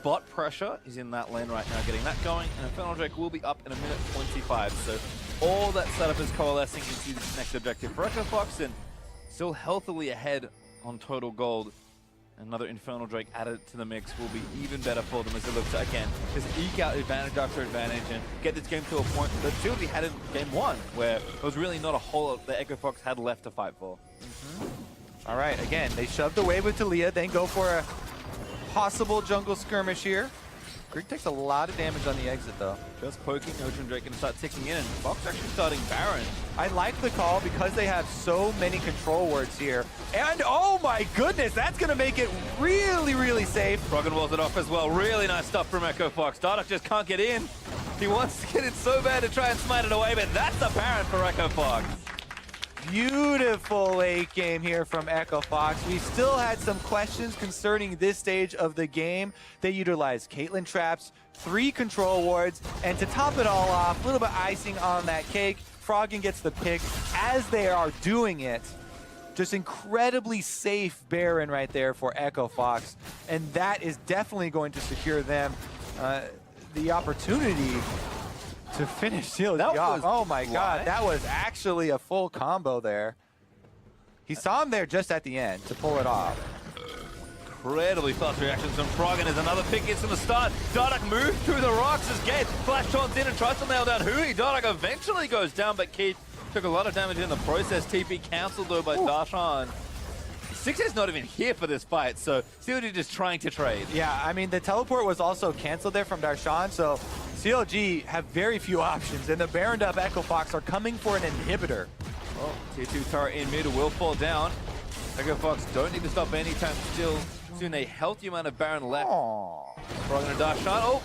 bot pressure. He's in that lane right now, getting that going, and Infernal Drake will be up in a minute 25. So all that setup is coalescing into this next objective for Echo Fox, and still healthily ahead on total gold. Another Infernal Drake added to the mix will be even better for them as they look to, again, just eke out advantage after advantage and get this game to a point that CLG had in game 1, where there was really not a whole lot that Echo Fox had left to fight for. All right, again, they shoved away with Talia, then go for a possible jungle skirmish here. Greek takes a lot of damage on the exit, though. Just poking, Ocean Drake going to start ticking in, and Fox actually starting Baron. I like the call because they have so many control words here. And oh my goodness, that's going to make it really, really safe. Froggen walls it off as well. Really nice stuff from Echo Fox. Dardoch just can't get in. He wants to get in so bad to try and smite it away, but that's apparent for Echo Fox. Beautiful late game here from Echo Fox. We still had some questions concerning this stage of the game. They utilized Caitlyn traps, 3 control wards, and to top it all off, a little bit icing on that cake, Froggen gets the pick as they are doing it. Just incredibly safe Baron right there for Echo Fox, and that is definitely going to secure them the opportunity to finish CLG off. Oh my god, that was actually a full combo there. He saw him there just at the end to pull it off. Incredibly fast reactions from Froggen as another pick gets from the start. Dardoch moved through the rocks as Gate flash taunts in and tries to nail down Hui. Dardoch eventually goes down, but Keith took a lot of damage in the process. TP cancelled though by Darshan. 6A's not even here for this fight, so CLG just trying to trade. Yeah, I mean, the teleport was also canceled there from Darshan, so CLG have very few options, and the Baroned up Echo Fox are coming for an inhibitor. Oh, tier 2 turret in mid will fall down. Echo Fox don't need to stop anytime still. Soon a healthy amount of Baron left. Froggen and Darshan, oh,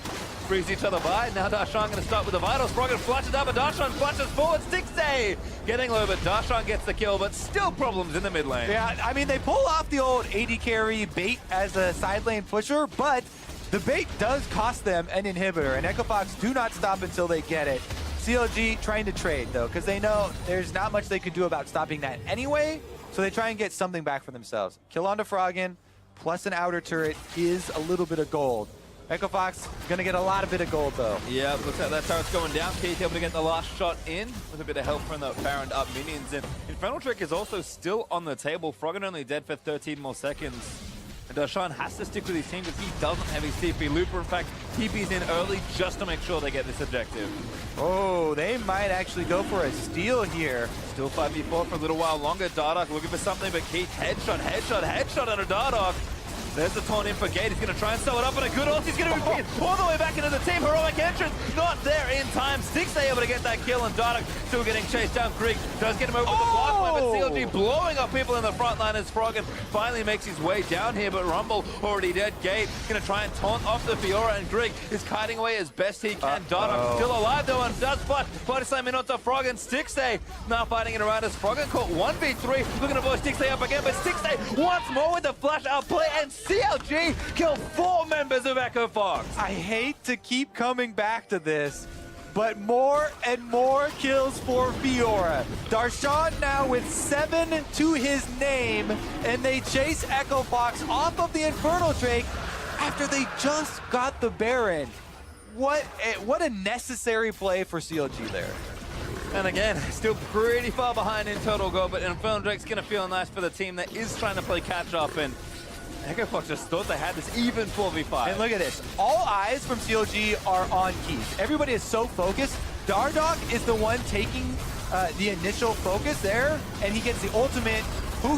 freeze each other by. Now Darshan going to start with the Vitals. Froggen flashes up, and Darshan flashes forward. 6A getting low, but Darshan gets the kill, but still problems in the mid lane. Yeah, I mean, they pull off the old AD carry bait as a side lane pusher, but the bait does cost them an inhibitor, and Echo Fox do not stop until they get it. CLG trying to trade, though, because they know there's not much they can do about stopping that anyway, so they try and get something back for themselves. Kill onto Froggen, plus an outer turret is a little bit of gold. Echo Fox gonna get a lot of bit of gold, though. Yeah, looks like that turret's going down. Keith able to get the last shot in with a bit of help from the Baron up minions. And Infernal Trick is also still on the table. Froggen only dead for 13 more seconds. And Darshan has to stick with his team because he doesn't have his TP. Looper, in fact, TP's in early just to make sure they get this objective. Oh, they might actually go for a steal here. Still 5v4 for a little while longer. Dardoch looking for something, but Keith headshot, headshot, headshot on a Dardoch. There's the taunt in for Gate. He's going to try and sew it up, and a good ult. He's going to be pinned all the way back into the team. Heroic entrance, not there in time. 6A able to get that kill, and Dardoch still getting chased down. Greek does get him over with the blast wave, but CLG blowing up people in the front line as Froggen finally makes his way down here, but Rumble already dead. Gate going to try and taunt off the Fiora, and Greek is kiting away as best he can. Dardoch still alive though, and does flash. Body slam in onto Froggen. 6A now fighting it around as Froggen caught 1v3, looking to blow 6A up again, but 6A once more with the flash outplay, and CLG kill 4 members of Echo Fox. I hate to keep coming back to this, but more and more kills for Fiora. Darshan now with 7 to his name, and they chase Echo Fox off of the Infernal Drake after they just got the Baron. What a necessary play for CLG there. And again, still pretty far behind in total goal, but Infernal Drake's going to feel nice for the team that is trying to play catch-up, and Echo Fox just thought they had this even 4v5. And look at this. All eyes from CLG are on Keith. Everybody is so focused. Dardoch is the one taking the initial focus there, and he gets the ultimate.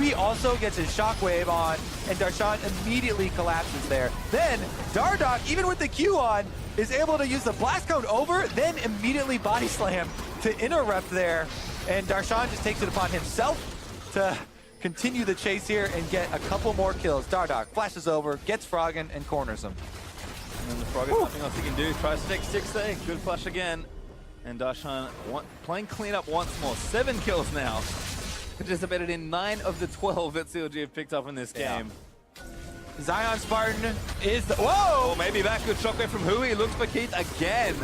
He also gets his shockwave on, and Darshan immediately collapses there. Then Dardoch, even with the Q on, is able to use the blast cone over, then immediately body slam to interrupt there. And Darshan just takes it upon himself to continue the chase here and get a couple more kills. Dardoch flashes over, gets Froggen, and corners him. And then the Froggen, nothing else he can do. Tries to take 6A. Good flash again. And Darshan playing cleanup once more. 7 kills now. Participated in 9 of the 12 that CLG have picked up in this game. Zion Spartan is the... Oh, Whoa! maybe back. Good shockwave from Hui. Looks for Keith again.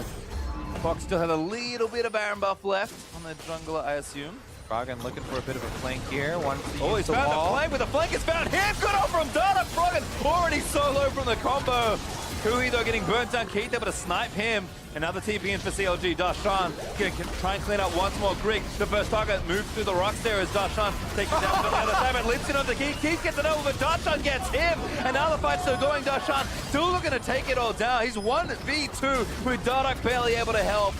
Fox still had a little bit of Baron buff left on the jungler, I assume. Froggen looking for a bit of a flank here. Wants to Oh, use he's the found wall. the flank, but the flank is found him. Good off from Dada. Froggen already so low from the combo. Hui, though, getting burnt down. Keith able to snipe him. Another TP in for CLG. Darshan can try and clean up once more. Greg, the first target, moves through the rocks there as Darshan takes it down to the other side, but leaps in onto Keith. Keith gets it over, but Darshan gets him. And now the fight's still going. Darshan still looking to take it all down. He's 1v2 with Dardak barely able to help.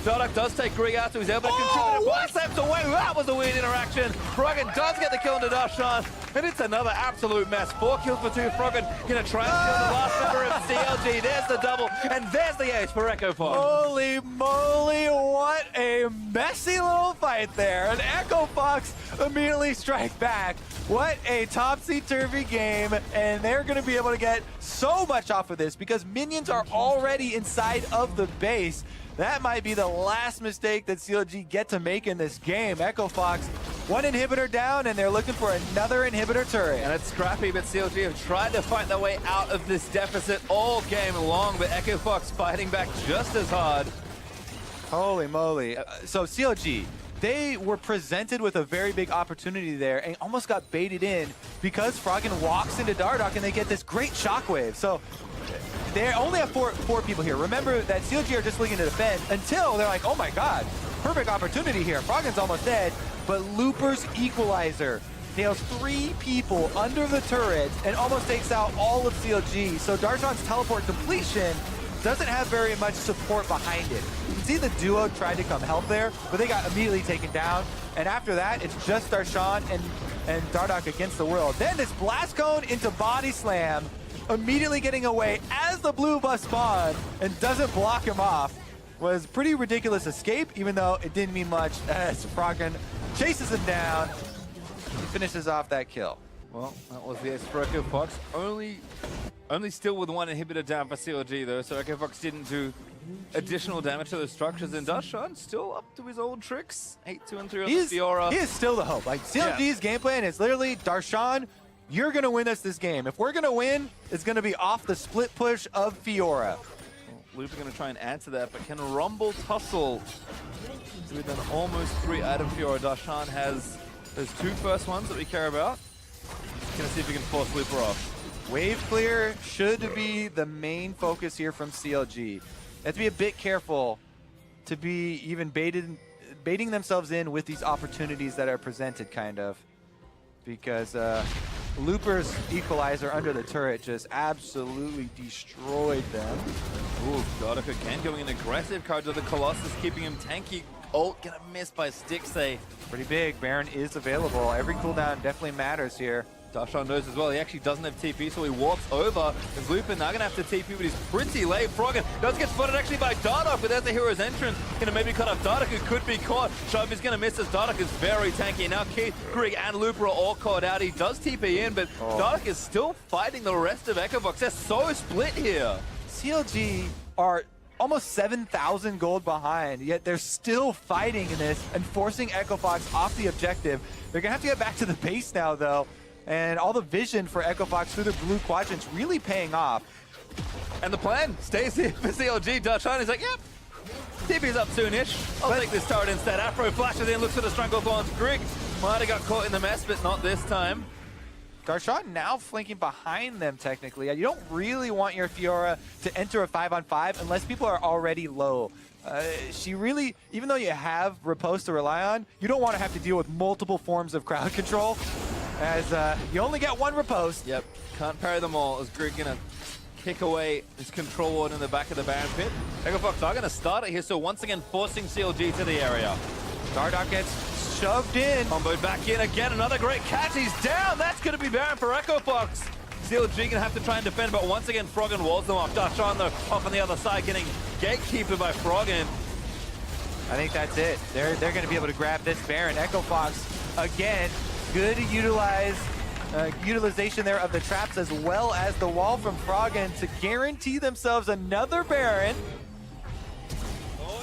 Dardak does take Greg out, so he's able to contribute. One steps away. That was a weird interaction. Froggen does get the kill into Darshan, and it's another absolute mess. 4 kills for 2. Froggen gonna try and kill the last member of CLG. There's the double, and there's the ace for Echo Fox. Holy moly, what a messy little fight there. And Echo Fox immediately strike back. What a topsy-turvy game, and they're going to be able to get so much off of this because minions are already inside of the base. That might be the last mistake that CLG get to make in this game. Echo Fox, 1 inhibitor down, and they're looking for another inhibitor turret. And it's scrappy, but CLG have tried to fight their way out of this deficit all game long, but Echo Fox fighting back just as hard. Holy moly. So CLG, they were presented with a very big opportunity there and almost got baited in because Froggen walks into Dardak and they get this great shockwave. So they only have four people here. Remember that CLG are just looking to defend until they're like, oh my god, perfect opportunity here. Froggen's almost dead, but Looper's Equalizer nails 3 people under the turret and almost takes out all of CLG. So Darshan's teleport completion doesn't have very much support behind it. You can see the duo tried to come help there, but they got immediately taken down. And after that, it's just Darshan and Dardak against the world. Then this blast cone into body slam, immediately getting away as the blue buff spawned and doesn't block him off. Was pretty ridiculous escape, even though it didn't mean much as Froggen chases him down. He finishes off that kill. Well, that was the ace for Echo Fox. Only still with 1 inhibitor down for CLG though, so Echo Fox didn't do additional damage to the structures, and Darshan still up to his old tricks. 8-2 and 3 on the Fiora. He is still the hope. Like CLG's game plan is literally, Darshan, you're gonna win us this game. If we're gonna win, it's gonna be off the split push of Fiora. Loop's going to try and answer that, but can Rumble tussle with an almost 3-item Fiora? Darshan has those 2 first ones that we care about. Gonna see if we can force Looper off. Wave clear should be the main focus here from CLG. They have to be a bit careful to be even baiting themselves in with these opportunities that are presented, kind of. Because Looper's Equalizer under the turret just absolutely destroyed them. Ooh, Dardak again going in aggressive. Card to the Colossus, keeping him tanky. Ult gonna miss by Stixay. Pretty big. Baron is available. Every cooldown definitely matters here. Darshan knows as well, he actually doesn't have TP, so he walks over. As Lupin now gonna have to TP, but he's pretty late. Froggen does get spotted actually by Dardak, but there's the hero's entrance. Gonna maybe cut off Dardak, who could be caught. Shove is gonna miss as Dardak is very tanky. Now Keith, Greg, and Looper are all caught out. He does TP in, but Dardak is still fighting the rest of Echo Fox. They're so split here. CLG are almost 7,000 gold behind, yet they're still fighting in this and forcing Echo Fox off the objective. They're gonna have to get back to the base now, though. And all the vision for Echo Fox through the blue quadrant's really paying off. And the plan stays here for CLG. Darshan is like, yep, TP's up soonish. I'll take this turret instead. Afro flashes in, looks for the Stranglethorns. Greg might have got caught in the mess, but not this time. Darshan now flanking behind them, technically. You don't really want your Fiora to enter a 5-on-5 unless people are already low. She really, even though you have Riposte to rely on, you don't want to have to deal with multiple forms of crowd control, as you only get 1 Riposte. Yep, can't parry them all. Is Greg gonna kick away his control ward in the back of the Baron pit? Echo Fox are gonna start it here, so once again forcing CLG to the area. Dardak gets shoved in. Comboed back in again, another great catch. He's down. That's going to be Baron for Echo Fox. CLG going to have to try and defend, but once again, Froggen walls them off. Darshan, though, off on the other side, getting gatekeeper by Froggen. I think that's it. They're going to be able to grab this Baron. Echo Fox, again, good utilization there of the traps as well as the wall from Froggen to guarantee themselves another Baron.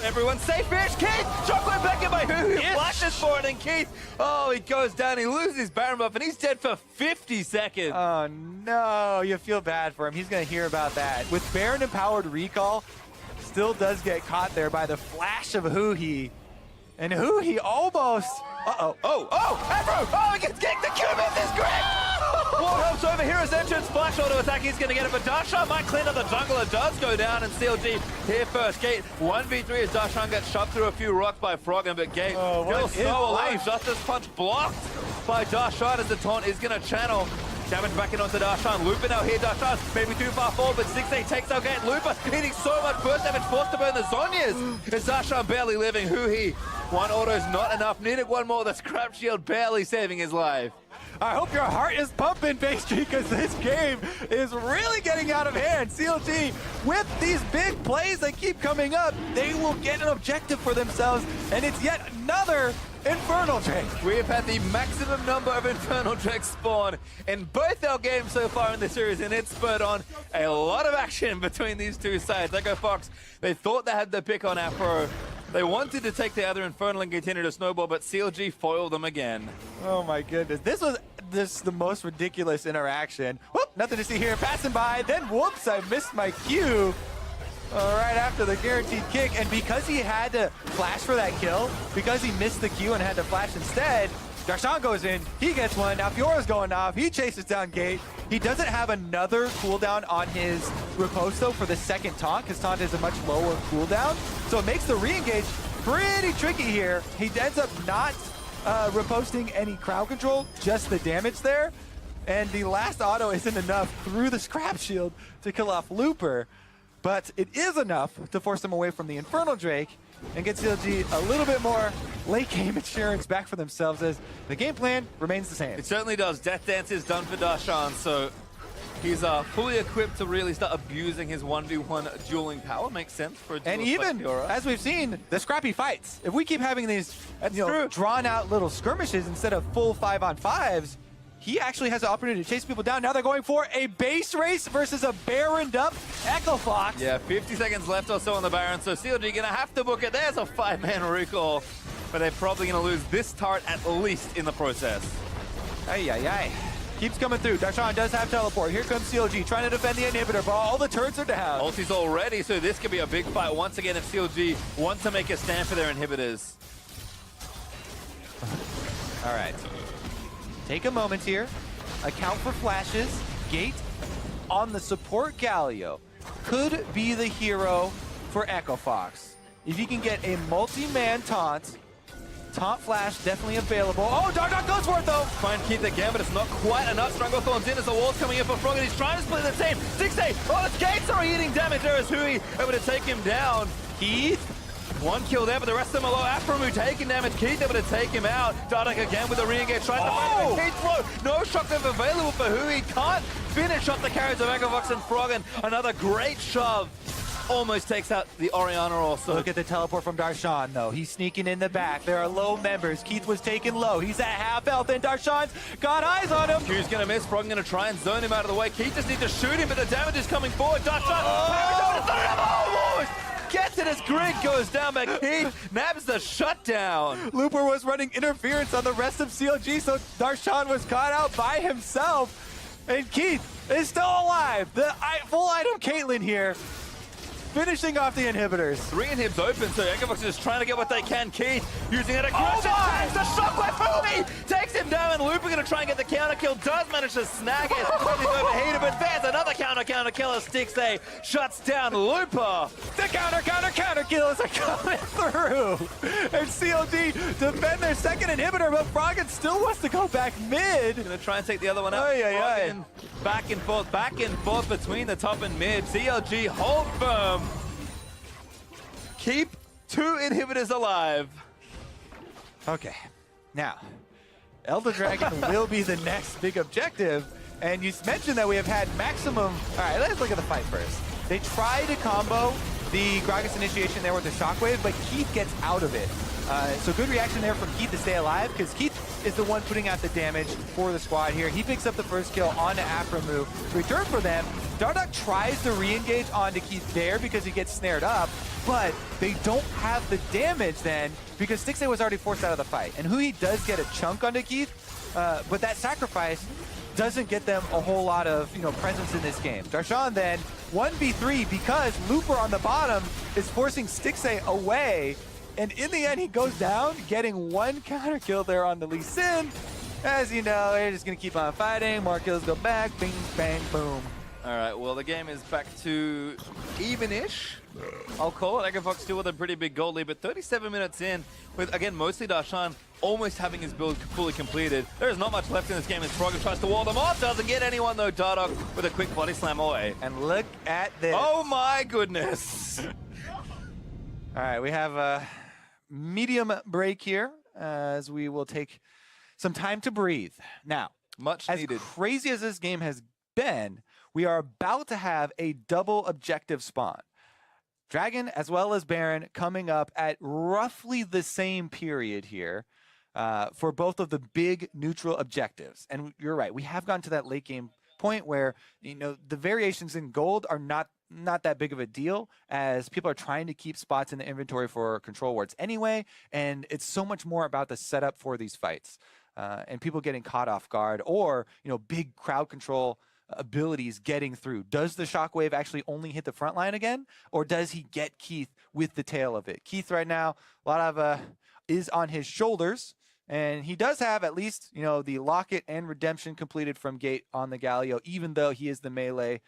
Everyone's safe-ish. Kate, Chocolate back in by who flashes pushes for it, and Keith, oh, he goes down, he loses his Baron buff, and he's dead for 50 seconds. Oh no, you feel bad for him. He's gonna hear about that. With Baron empowered recall, still does get caught there by the flash of Huhi. And Huhi almost, Afro! Oh, he gets kicked, the Cubit, this great! Ward helps over here as entrance, flash auto attack, he's gonna get it, but Darshan might clean up the jungler, does go down, and CLG here first. Gate 1v3 as Darshan gets shoved through a few rocks by Froggen, but Gate still so alive. Justice Punch blocked by Darshan as the taunt is gonna channel. Damage back in onto Darshan. Looper now here, Darshan maybe too far forward, but 6-8 takes out Gate. Looper hitting so much burst damage, forced to burn the Zhonya's. It's Darshan barely living. Huhi, one auto is not enough. Needed one more. The scrap shield barely saving his life. I hope your heart is pumping, Pastry, because this game is really getting out of hand. CLG, with these big plays that keep coming up, they will get an objective for themselves, and it's yet another Infernal Drake. We have had the maximum number of Infernal Drakes spawn in both our games so far in the series, and it spurred on a lot of action between these two sides. Echo Fox, they thought they had the pick on Afro. They wanted to take the other Infernal and continue to snowball, but CLG foiled them again. Oh my goodness. This was the most ridiculous interaction. Whoop, nothing to see here. Passing by, then whoops, I missed my cue. Right after the guaranteed kick, and because he had to flash for that kill, because he missed the Q and had to flash instead, Darshan goes in, he gets one, now Fiora's going off, he chases down Gate. He doesn't have another cooldown on his riposto for the second taunt, because taunt is a much lower cooldown, so it makes the re-engage pretty tricky here. He ends up not riposting any crowd control, just the damage there, and the last auto isn't enough through the scrap shield to kill off Looper. But it is enough to force them away from the Infernal Drake and get CLG a little bit more late game insurance back for themselves, as the game plan remains the same. It certainly does. Death Dance is done for Darshan, so he's fully equipped to really start abusing his 1v1 dueling power. Makes sense for a And duelist like even, Fiora. as we've seen, the scrappy fights. If we keep having these drawn out little skirmishes instead of full 5-on-5s, he actually has the opportunity to chase people down. Now they're going for a base race versus a Baroned up Echo Fox. Yeah, 50 seconds left or so on the Baron, so CLG gonna have to book it. There's a 5-man recall, but they're probably gonna lose this turret at least in the process. Ay. Keeps coming through. Darshan does have teleport. Here comes CLG trying to defend the inhibitor, but all the turrets are down. Ulti's all ready, so this could be a big fight once again if CLG want to make a stand for their inhibitors. All right. Take a moment here. Account for flashes. Gate on the support Galio could be the hero for Echo Fox. If you can get a multi-man taunt flash definitely available. Oh, Dark goes for it though. Try and keep the game, but it's not quite enough. Stranglethorn's in as the wall's coming in for Froggen. He's trying to split the team. 6-8. Oh, it's Gates are eating damage. There is Huey able to take him down. Keith, one kill there, but the rest of them are low. Afromu taking damage. Keith able to take him out. Dardak again with the re-engage. Tries to find him. Keith throw. No shock move available for Huey. Can't finish off the carries of Echo Fox and Froggen. Another great shove. Almost takes out the Orianna also. Look at the teleport from Darshan, though. He's sneaking in the back. There are low members. Keith was taken low. He's at half health, and Darshan's got eyes on him. Q's gonna miss. Froggen gonna try and zone him out of the way. Keith just needs to shoot him, but the damage is coming forward. Darshan gets it as Grig goes down, but Keith nabs the shutdown. Looper was running interference on the rest of CLG, so Darshan was caught out by himself. And Keith is still alive. The full item Caitlyn here, finishing off the inhibitors. 3 inhibs open, so Echo Fox is just trying to get what they can. Keith using it aggression. Oh the shockwave Fumi takes him down, and Looper gonna try and get the counter kill. Does manage to snag it. He's overheated, but there's another counter killer. Stixay shuts down Looper. The counter kills are coming through. And CLG defend their second inhibitor, but Froggen still wants to go back mid. Gonna try and take the other one out. Froggen back and forth between the top and mid. CLG hold firm. Keep 2 inhibitors alive. Okay, now, Elder Dragon will be the next big objective, and you mentioned that we have had maximum... All right, let's look at the fight first. They try to combo the Gragas initiation there with the Shockwave, but Keith gets out of it. So good reaction there from Keith to stay alive, because Keith is the one putting out the damage for the squad here. He picks up the first kill onto Afromu. To return for them, Dardak tries to re-engage onto Keith there because he gets snared up, but they don't have the damage then because Stixxay was already forced out of the fight. And Huhi does get a chunk onto Keith, but that sacrifice doesn't get them a whole lot of presence in this game. Darshan then 1v3 because Looper on the bottom is forcing Stixxay away, and in the end he goes down, getting one counter kill there on the Lee Sin. As you know, they're just gonna keep on fighting, more kills go back, bing, bang, boom. All right, well, the game is back to even-ish. I'll call it. Echofox still with a pretty big gold lead, but 37 minutes in, with, again, mostly Darshan almost having his build fully completed. There is not much left in this game as Frogger tries to wall them off. Doesn't get anyone, though. Dardoch with a quick body slam away. And look at this. Oh, my goodness. All right, we have a medium break here as we will take some time to breathe. Now, Much as needed. crazy as this game has been, we are about to have a double objective spawn. Dragon as well as Baron coming up at roughly the same period here for both of the big neutral objectives. And you're right, we have gotten to that late game point where the variations in gold are not that big of a deal, as people are trying to keep spots in the inventory for control wards anyway, and it's so much more about the setup for these fights and people getting caught off guard, or big crowd control abilities getting through. Does the shockwave actually only hit the front line again, or does he get Keith with the tail of it? Keith right now, a lot of is on his shoulders, and he does have at least the locket and redemption completed from Gate on the Galio, even though he is the melee.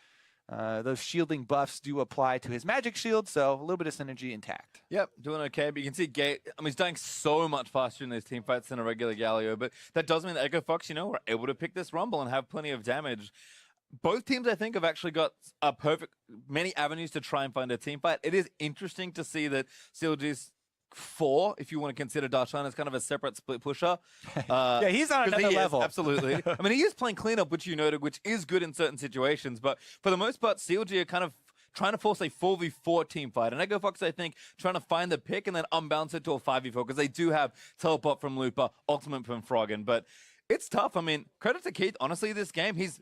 Those shielding buffs do apply to his magic shield, so a little bit of synergy intact. Yep, doing okay, but you can see Gate, he's dying so much faster in these team fights than a regular Galio, but that does mean that Echofox, were able to pick this Rumble and have plenty of damage. Both teams, I think, have actually got many avenues to try and find a team fight. It is interesting to see that CLG's 4, if you want to consider Darshan as kind of a separate split pusher. Yeah, he's on another level. Absolutely. He is playing cleanup, which you noted, which is good in certain situations. But for the most part, CLG are kind of trying to force a 4v4 team fight. And Echofox, I think, trying to find the pick and then unbounce it to a 5v4, because they do have teleport from Looper, ultimate from Froggen. But it's tough. Credit to Keith. Honestly, this game, he's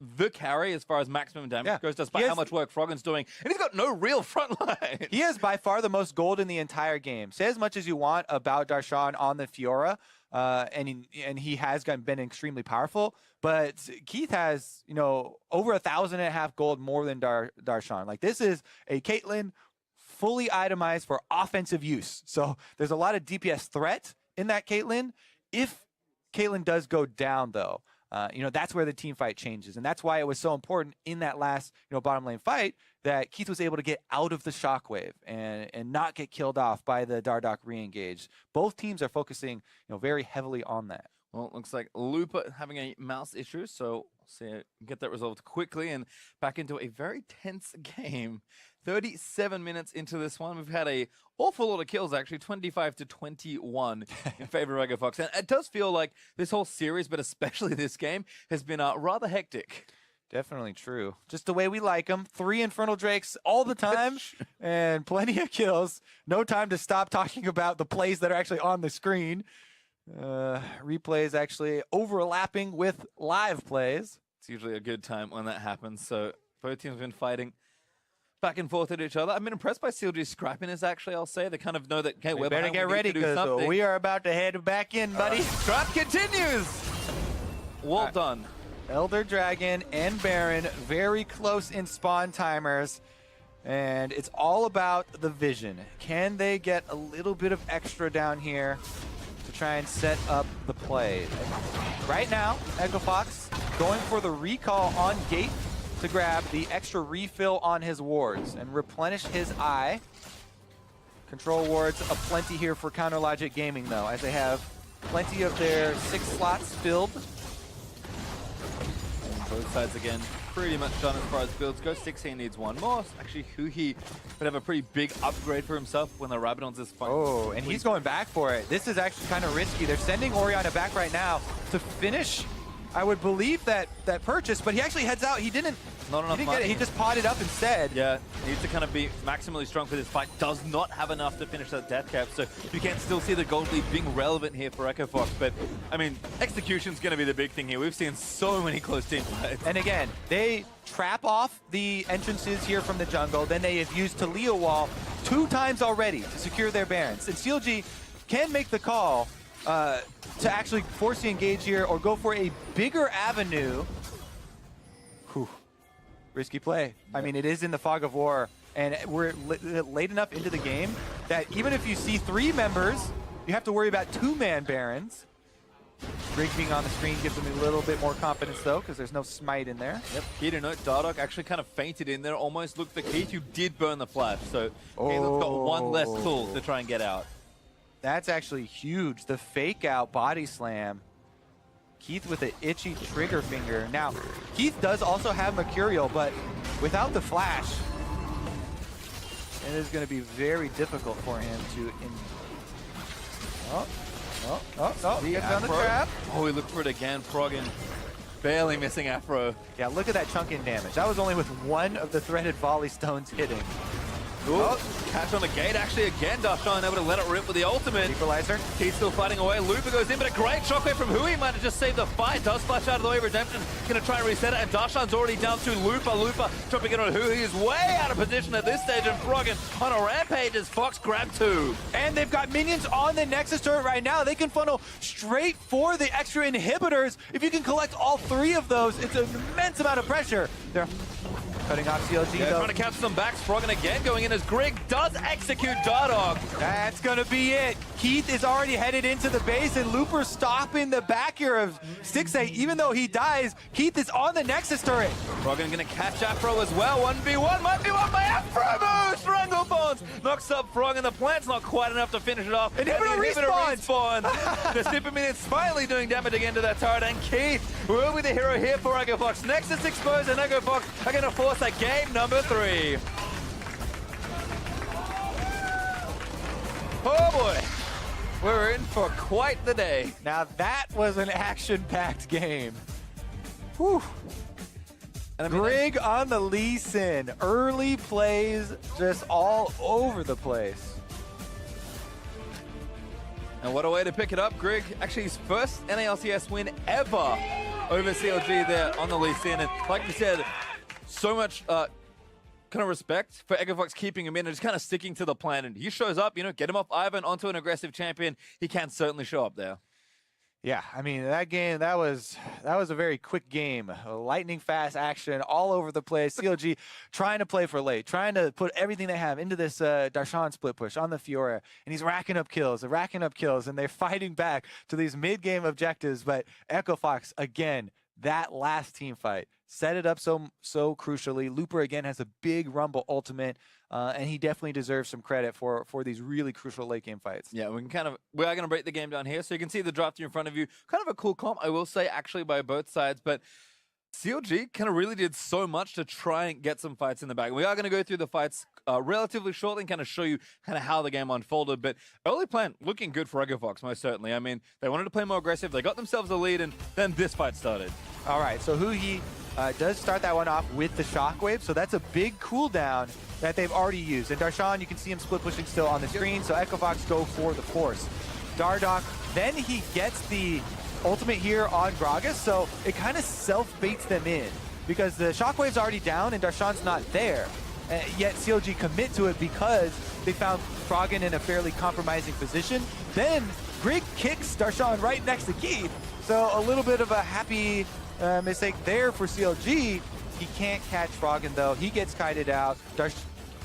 the carry as far as maximum damage goes, despite how much work Froggen's doing. And he's got no real front line. He has by far the most gold in the entire game. Say as much as you want about Darshan on the Fiora, and he has been extremely powerful, but Keith has, over 1,500 gold more than Darshan. This is a Caitlyn fully itemized for offensive use. So there's a lot of DPS threat in that Caitlyn. If Caitlyn does go down, though, that's where the team fight changes. And that's why it was so important in that last, bottom lane fight that Keith was able to get out of the shockwave and not get killed off by the Dardoch re-engage. Both teams are focusing, very heavily on that. Well, it looks like Looper having a mouse issue, so see get that resolved quickly and back into a very tense game. 37 minutes into this one, we've had a awful lot of kills, actually, 25-21 in favor of Echofox. And it does feel like this whole series, but especially this game, has been rather hectic. Definitely true. Just the way we like them. 3 Infernal Drakes all the time and plenty of kills. No time to stop talking about the plays that are actually on the screen. Replays actually overlapping with live plays. It's usually a good time when that happens. So both teams have been fighting back and forth at each other. I've been impressed by CLG's scrappiness, actually, I'll say. They kind of know that, okay, we're better get ready because we are about to head back in, buddy. Scrap continues! Well done. Elder Dragon and Baron very close in spawn timers, and it's all about the vision. Can they get a little bit of extra down here to try and set up the play? Right now, Echofox going for the recall on Gate to grab the extra refill on his wards and replenish his eye. Control wards aplenty here for Counter Logic Gaming, though, as they have plenty of their 6 slots filled. And both sides, again, pretty much done as far as builds go. 16 needs one more. Actually, Huhi would have a pretty big upgrade for himself when the Rabadon's this fight. Oh, and he's going back for it. This is actually kind of risky. They're sending Orianna back right now to finish, I would believe, that purchase, but he actually heads out. He didn't get it. He just potted up instead. Yeah, needs to kind of be maximally strong for this fight. Does not have enough to finish that death cap, so you can still see the gold lead being relevant here for Echofox. But, execution's going to be the big thing here. We've seen so many close team fights. And again, they trap off the entrances here from the jungle. Then they have used Talia Wall 2 times already to secure their Barons. And CLG can make the call to actually force the engage here or go for a bigger avenue. Whew. Risky play. I mean, it is in the fog of war, and we're late enough into the game that even if you see 3 members, you have to worry about 2-man Barons. Greg being on the screen gives them a little bit more confidence, though, because there's no smite in there. Yep, key to note, Dardoch actually kind of fainted in there, almost looked for Keith, who did burn the flash, so Keith's got 1 less tool to try and get out. That's actually huge. The fake out body slam. Keith with an itchy trigger finger. Now, Keith does also have Mercurial, but without the flash, it is going to be very difficult for him to... He gets on the trap. Oh, he looked for it again. Froggen barely missing Afro. Yeah, look at that chunk in damage. That was only with 1 of the threaded volley stones hitting. Ooh, catch on the gate. Actually, again, Darshan able to let it rip with the ultimate. Equalizer. He's still fighting away. Looper goes in, but a great shockwave from Hui might have just saved the fight. Does flash out of the way. Redemption going to try and reset it, and Darshan's already down to Looper. Looper dropping it on Hui. He is way out of position at this stage, and Froggen on a rampage as Fox grabbed 2. And they've got minions on the Nexus turret right now. They can funnel straight for the extra inhibitors. If you can collect all 3 of those, it's an immense amount of pressure. They're cutting off CLG, though. Trying to capture some backs. Froggen again going in as Greg does execute Dardoch. That's going to be it. Keith is already headed into the base, and Looper stopping the back here of 6-8. Even though he dies, Keith is on the Nexus turret. Froggen going to catch Afro as well. 1v1 might be won by Afro. Stranglethorns knocks up Froggen. The plant's not quite enough to finish it off. Inhibitor respawn. The Super Minions finally doing damage again to that turret, and Keith will be the hero here for Echo Fox. Nexus exposed, and Echo Fox are going to force a game number 3. Oh boy, we're in for quite the day. Now that was an action-packed game. Whew. And I mean, Greg on the Lee Sin. Early plays just all over the place. and what a way to pick it up, Greg. Actually, his first NALCS win ever over CLG there on the Lee Sin. And like you said, so much kind of respect for Echo Fox keeping him in and just kind of sticking to the plan. And he shows up, you know, get him off Ivan onto an aggressive champion. He can certainly show up there. Yeah, I mean, that game, that was a very quick game. Lightning fast action all over the place. CLG trying to play for late, trying to put everything they have into this Darshan split push on the Fiora, and he's racking up kills, and they're fighting back to these mid-game objectives. But Echo Fox, again, that last team fight set it up so crucially. Looper, again, has a big Rumble ultimate, and he definitely deserves some credit for these really crucial late game fights. Yeah, we are going to break the game down here. So you can see the draft here in front of you. Kind of a cool comp, I will say, actually, by both sides. But CLG kind of really did so much to try and get some fights in the bag. We are going to go through the fights relatively shortly and kind of show you kind of how the game unfolded. But early plan looking good for Echo Fox, most certainly. I mean, they wanted to play more aggressive. They got themselves a lead, and then this fight started. All right, so Huhi does start that one off with the Shockwave, so that's a big cooldown that they've already used. And Darshan, you can see him split pushing still on the screen, so Echo Fox go for the force. Dardoch, then he gets the ultimate here on Gragas, so it kind of self-baits them in because the Shockwave's already down and Darshan's not there. Yet CLG commit to it because they found Froggen in a fairly compromising position. Then Grig kicks Darshan right next to Keith, so a little bit of a happy mistake there for CLG. He can't catch Froggen though. He gets kited out.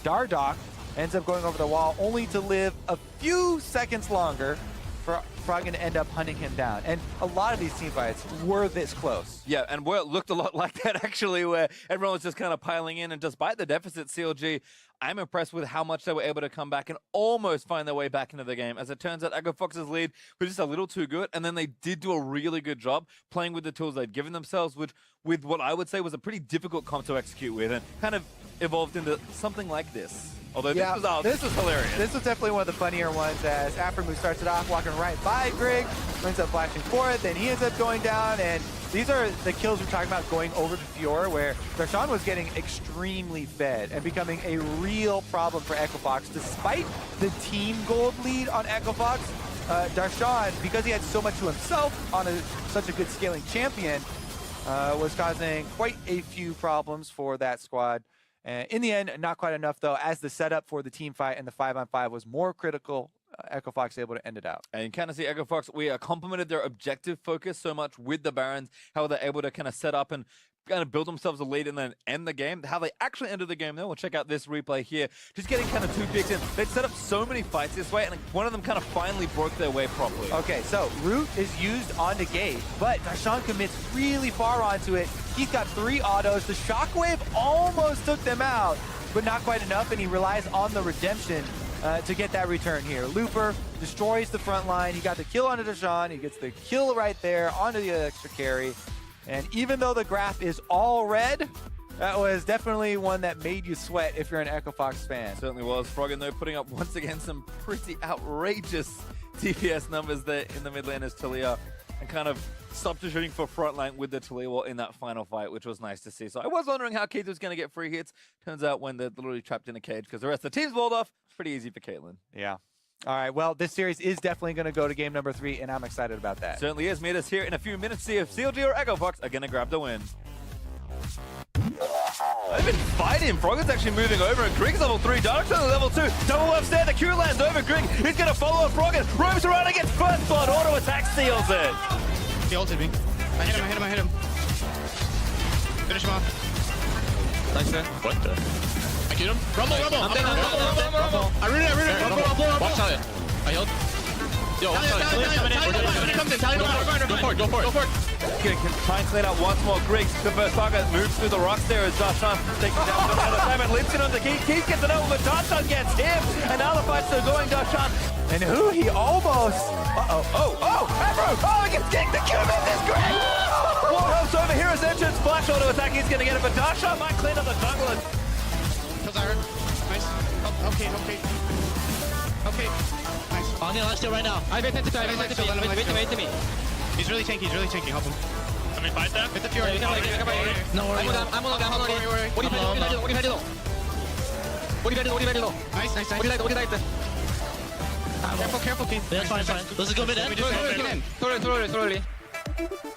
Dardoch ends up going over the wall only to live a few seconds longer for Froggen to end up hunting him down. And a lot of these team fights were this close. Yeah, and it looked a lot like that actually, where everyone was just kind of piling in. And despite the deficit, CLG, I'm impressed with how much they were able to come back and almost find their way back into the game. As it turns out, Echo Fox's lead was just a little too good, and then they did do a really good job playing with the tools they'd given themselves, which with what I would say was a pretty difficult comp to execute with, and kind of evolved into something like this. Although yeah, this was hilarious. This was definitely one of the funnier ones as Aframu starts it off, walking right by Grig, ends up flashing for it, then he ends up going down, and these are the kills we're talking about going over to Fiora, where Darshan was getting extremely fed and becoming a real problem for Echo Fox. Despite the team gold lead on Echo Fox, Darshan, because he had so much to himself on such a good scaling champion, was causing quite a few problems for that squad. And in the end, not quite enough, though, as the setup for the team fight and the 5-on-5 was more critical. Echo Fox able to end it out. And you kind of see Echo Fox, we complemented their objective focus so much with the Barons, how they're able to kind of set up and kind of build themselves a lead and then end the game. How they actually ended the game, though, we'll check out this replay here. Just getting kind of 2 picks in. They'd set up so many fights this way, and one of them kind of finally broke their way properly. Okay, so Root is used on the gate, but Dashan commits really far onto it. He's got 3 autos. The Shockwave almost took them out, but not quite enough, and he relies on the Redemption to get that return here. Looper destroys the front line. He got the kill onto Dashan. He gets the kill right there onto the extra carry. And even though the graph is all red, that was definitely one that made you sweat if you're an Echo Fox fan. Certainly was. Froggen, though, putting up once again some pretty outrageous DPS numbers there in the mid lane as Talia, and kind of stopped shooting for front line with the Talia wall in that final fight, which was nice to see. So I was wondering how Caitlyn was going to get free hits. Turns out when they're literally trapped in a cage because the rest of the team's walled off, it's pretty easy for Caitlyn. Yeah. All right, well, this series is definitely going to go to game number 3, and I'm excited about that. Certainly is. Meet us here in a few minutes to see if CLG or Echo Fox are going to grab the win. They've been fighting. Froggen's actually moving over, and Grig's level 3. Dark's on level 2. Double up there. The Q lands over Grig. He's going to follow up Froggen. Roams around and gets first blood. Auto attack seals it. He ulted me. I hit him. Finish him off. Nice there. What the? I killed him. Rumble. I read it. Rumble. Watch out. I healed. Yo, watch out. Go for it. Going to try and clean out once more. Griggs, the first target, moves through the rocks there as Dashan taking down the other time and Linson on the key. Keith gets it over, but Dashan gets him. And now the fight's still going. Dashan. And who he almost... Ebro! Oh, he gets kicked. The Cuban is great! Warhorse over here as entrance. Flash auto attack. He's going to get it, but Dashan might clean up the jungle. Kills Iron. Nice. Okay. Nice. On the last steal right now. I wait to me. He's really tanky. Help him. Can we fight that? Hit the Fury. No worries. I'm on. Nice. Careful, Keith. That's fine. This is good mid end. Throw it in.